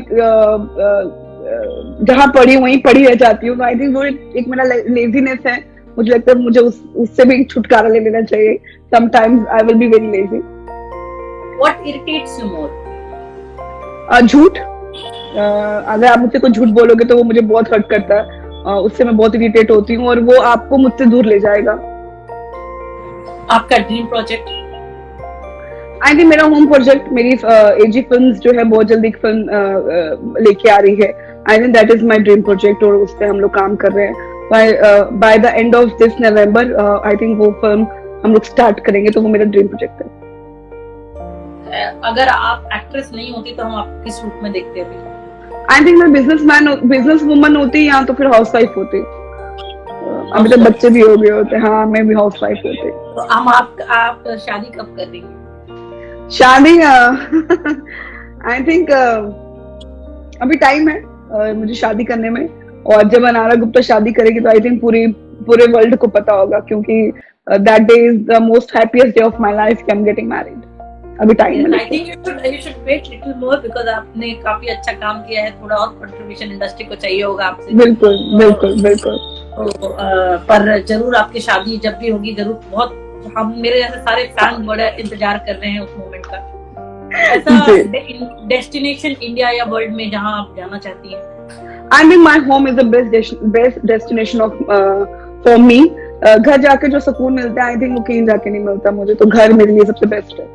जहाँ पढ़ी वहीं पढ़ी रह जाती हूँ। आई थिंक वो एक मेरा लेजीनेस है, मुझे लगता है मुझे उससे भी छुटकारा ले लेना चाहिए। Sometimes I will be very lazy. What irritates you more. झूठ। अगर आप मुझसे कुछ झूठ बोलोगे तो वो मुझे बहुत हर्ट करता है, उससे मैं बहुत इरिटेट होती हूँ, और वो आपको मुझसे दूर ले जाएगा। आपका ड्रीम प्रोजेक्ट। आई थिंक मेरा होम प्रोजेक्ट, मेरी एजी फिल्म्स जो है बहुत जल्दी एक फिल्म लेके आ रही है। I think that is my dream project, और उस पे हम लोग काम कर रहे हैं। By the end of this November I think वो फिल्म हम लोग स्टार्ट करेंगे, तो वो मेरा ड्रीम प्रोजेक्ट है। अगर आप एक्ट्रेस नहीं होती तो हम आपको किस रूप में देखते अभी? आई थिंक मैं बिजनेस वुमन होती, या तो फिर हाउस वाइफ होती। अभी तो बच्चे भी हो गए होते। हाँ, मैं भी हाउस वाइफ होती। तो हम आप शादी कब कर रही हैं? शादी आई थिंक अभी टाइम है मुझे शादी करने में, और जब अनारा गुप्ता शादी करेगी तो आई थिंक पूरे वर्ल्ड को पता होगा, क्योंकि that day is the most happiest day of my life कि आई एम गेटिंग मैरिड। अभी टाइम है। I think you should wait little more because आपने काफी अच्छा काम किया है, थोड़ा और कंट्रीब्यूशन इंडस्ट्री को चाहिए होगा आपसे। बिल्कुल। तो पर जरूर आपकी शादी जब भी होगी, जरूर बहुत हम मेरे जैसे सारे फैन बड़ा इंतजार कर रहे हैं उस मोमेंट का। ऐसा डेस्टिनेशन इंडिया या वर्ल्ड में जहां आप जाना चाहती हैं? I think my home is the best destination for me। घर जाके जो सुकून मिलता है, आई थिंक वो कहीं जाके नहीं मिलता मुझे, तो घर मेरे लिए सबसे बेस्ट है।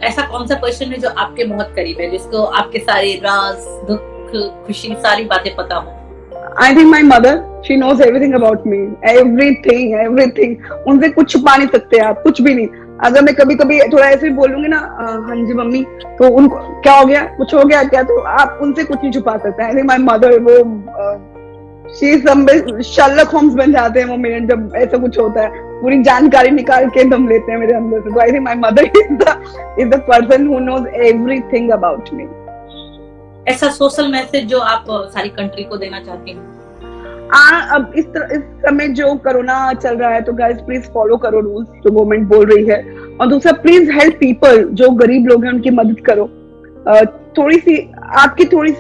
ऐसा कौन सा पर्सन है जो आपके बहुत करीब है, जिसको आपके सारे राज, दुख, खुशी, सारी बातें पता हो? I think my mother, she knows everything about me, everything। उनसे कुछ छुपा नहीं सकते आप, कुछ भी नहीं। अगर मैं कभी कभी थोड़ा ऐसे बोलूंगी ना, हाँ जी मम्मी, तो उनको क्या हो गया, कुछ हो गया क्या, तो आप उनसे कुछ नहीं छुपा सकते। आई थिंक माय मदर, वो शर्लक होम्स बन जाते हैं वो मेरे, जब ऐसा कुछ होता है पूरी जानकारी निकाल के दम लेते हैं मेरे अंदर से। तो I think my mother is the person who knows everything about me. ऐसा सोशल मैसेज जो आप सारी कंट्री को देना चाहती हैं? अब इस समय जो कोरोना चल रहा है, तो गाइस प्लीज फॉलो करो रूल्स जो गवर्नमेंट बोल रही है, और दूसरा प्लीज हेल्प पीपल, जो गरीब लोग हैं उनकी मदद करो। थोड़ी सी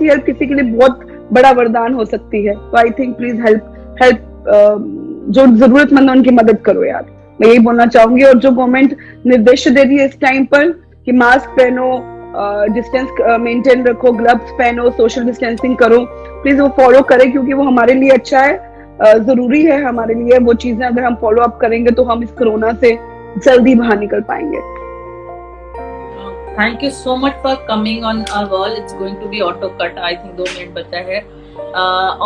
हेल्प किसी के लिए बहुत बड़ा वरदान हो सकती है। तो आई थिंक प्लीज हेल्प जो जरूरतमंद है उनकी मदद करो यार, मैं यही बोलना चाहूंगी। और जो गवर्नमेंट निर्देश दे रही है इस टाइम पर कि मास्क पहनो, डिस्टेंस मेंटेन रखो, ग्लव्स पहनो, सोशल डिस्टेंसिंग करो, प्लीज वो फॉलो करें, क्योंकि वो हमारे लिए अच्छा है, जरूरी है हमारे लिए। वो चीजें अगर हम फॉलो अप करेंगे तो हम इस कोरोना से जल्दी बाहर निकल पाएंगे। Thank you so much for coming on our wall. It's going to be auto cut, I think 2 minute बचा है।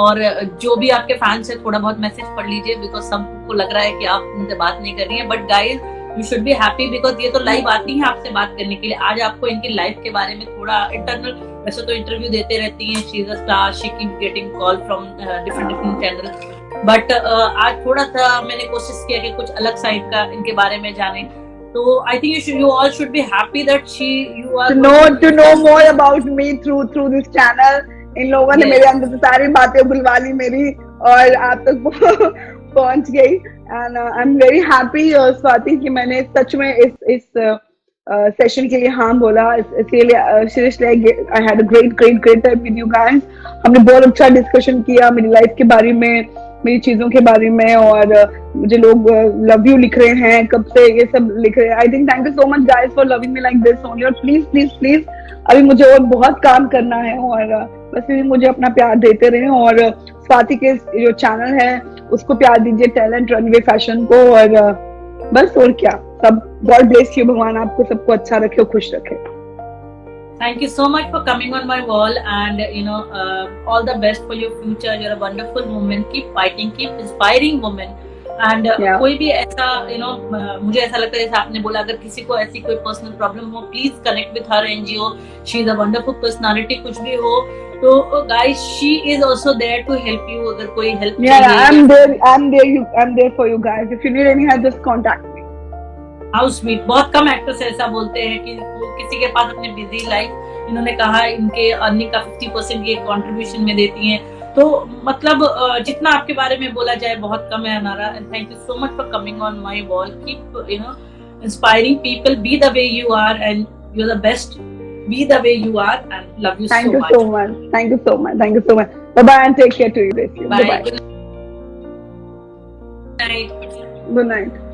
और जो भी आपके फैंस है थोड़ा बहुत मैसेज पढ़ लीजिए, बिकॉज सबको लग रहा है कि आप उनसे बात नहीं कर रही है, but guys you should be happy, because ये तो लाइव आती है आपसे बात करने के लिए। आज आपको इनकी लाइफ के बारे में थोड़ा इंटरनल, वैसे तो इंटरव्यू देते रहती हैं, she is a star, she keep getting call from different channel, but आज थोड़ा सा मैंने कोशिश किया कि कुछ अलग साइड का इनके बारे में जाने। तो I think you all should be happy that you are to know more about me through this channel। इन लोगों ने मेरे अंदर से सारी बातें बुलवा ली मेरी, और आप तक पहुंच गई। And I am very happy Swati कि मैंने सच में इस सेशन के लिए हाँ बोला। इसलिए seriously I had a great time with you guys. हमने बहुत अच्छा डिस्कशन किया मेरी लाइफ के बारे में, मेरी चीजों के बारे में, और मुझे लोग लव यू लिख रहे हैं, कब से ये सब लिख रहे हैं। I think thank you so much guys for loving me like this only. और प्लीज प्लीज प्लीज अभी मुझे और बहुत काम करना है, और बस भी मुझे अपना प्यार देते रहे, और स्वाति के जो चैनल है उसको प्यार दीजिए, टैलेंट रनवे फैशन को, और बस और क्या। सब गॉड ब्लेस यू, भगवान आपको सबको अच्छा रखे और खुश रखे। Thank you so much for coming on my wall, and all the best for your future. You're a wonderful woman. Keep fighting, keep inspiring woman. And कोई भी ऐसा मुझे ऐसा लगता है जैसे आपने बोला, अगर किसी को ऐसी कोई पर्सनल प्रॉब्लम हो, please connect with her NGO। She is a wonderful personality. कुछ भी हो तो guys, she is also there to help you. अगर कोई हेल्प चाहिए, I'm there for you guys. If you need any help, just contact me. How sweet. बहुत कम actors ऐसा बोलते हैं कि वो किसी के पास अपनी बिजी लाइफ, इन्होंने कहा इनके अर्निंग का 50% ये कंट्रीब्यूशन में देती हैं, तो मतलब जितना आपके बारे में बोला जाए बहुत कम है अनारा। And thank you so much for coming on my wall. Keep inspiring people, be the way you are, and you are the best, be the way you are, and love you so much. Thank you so much. Bye and take care to you. Bye. Good night.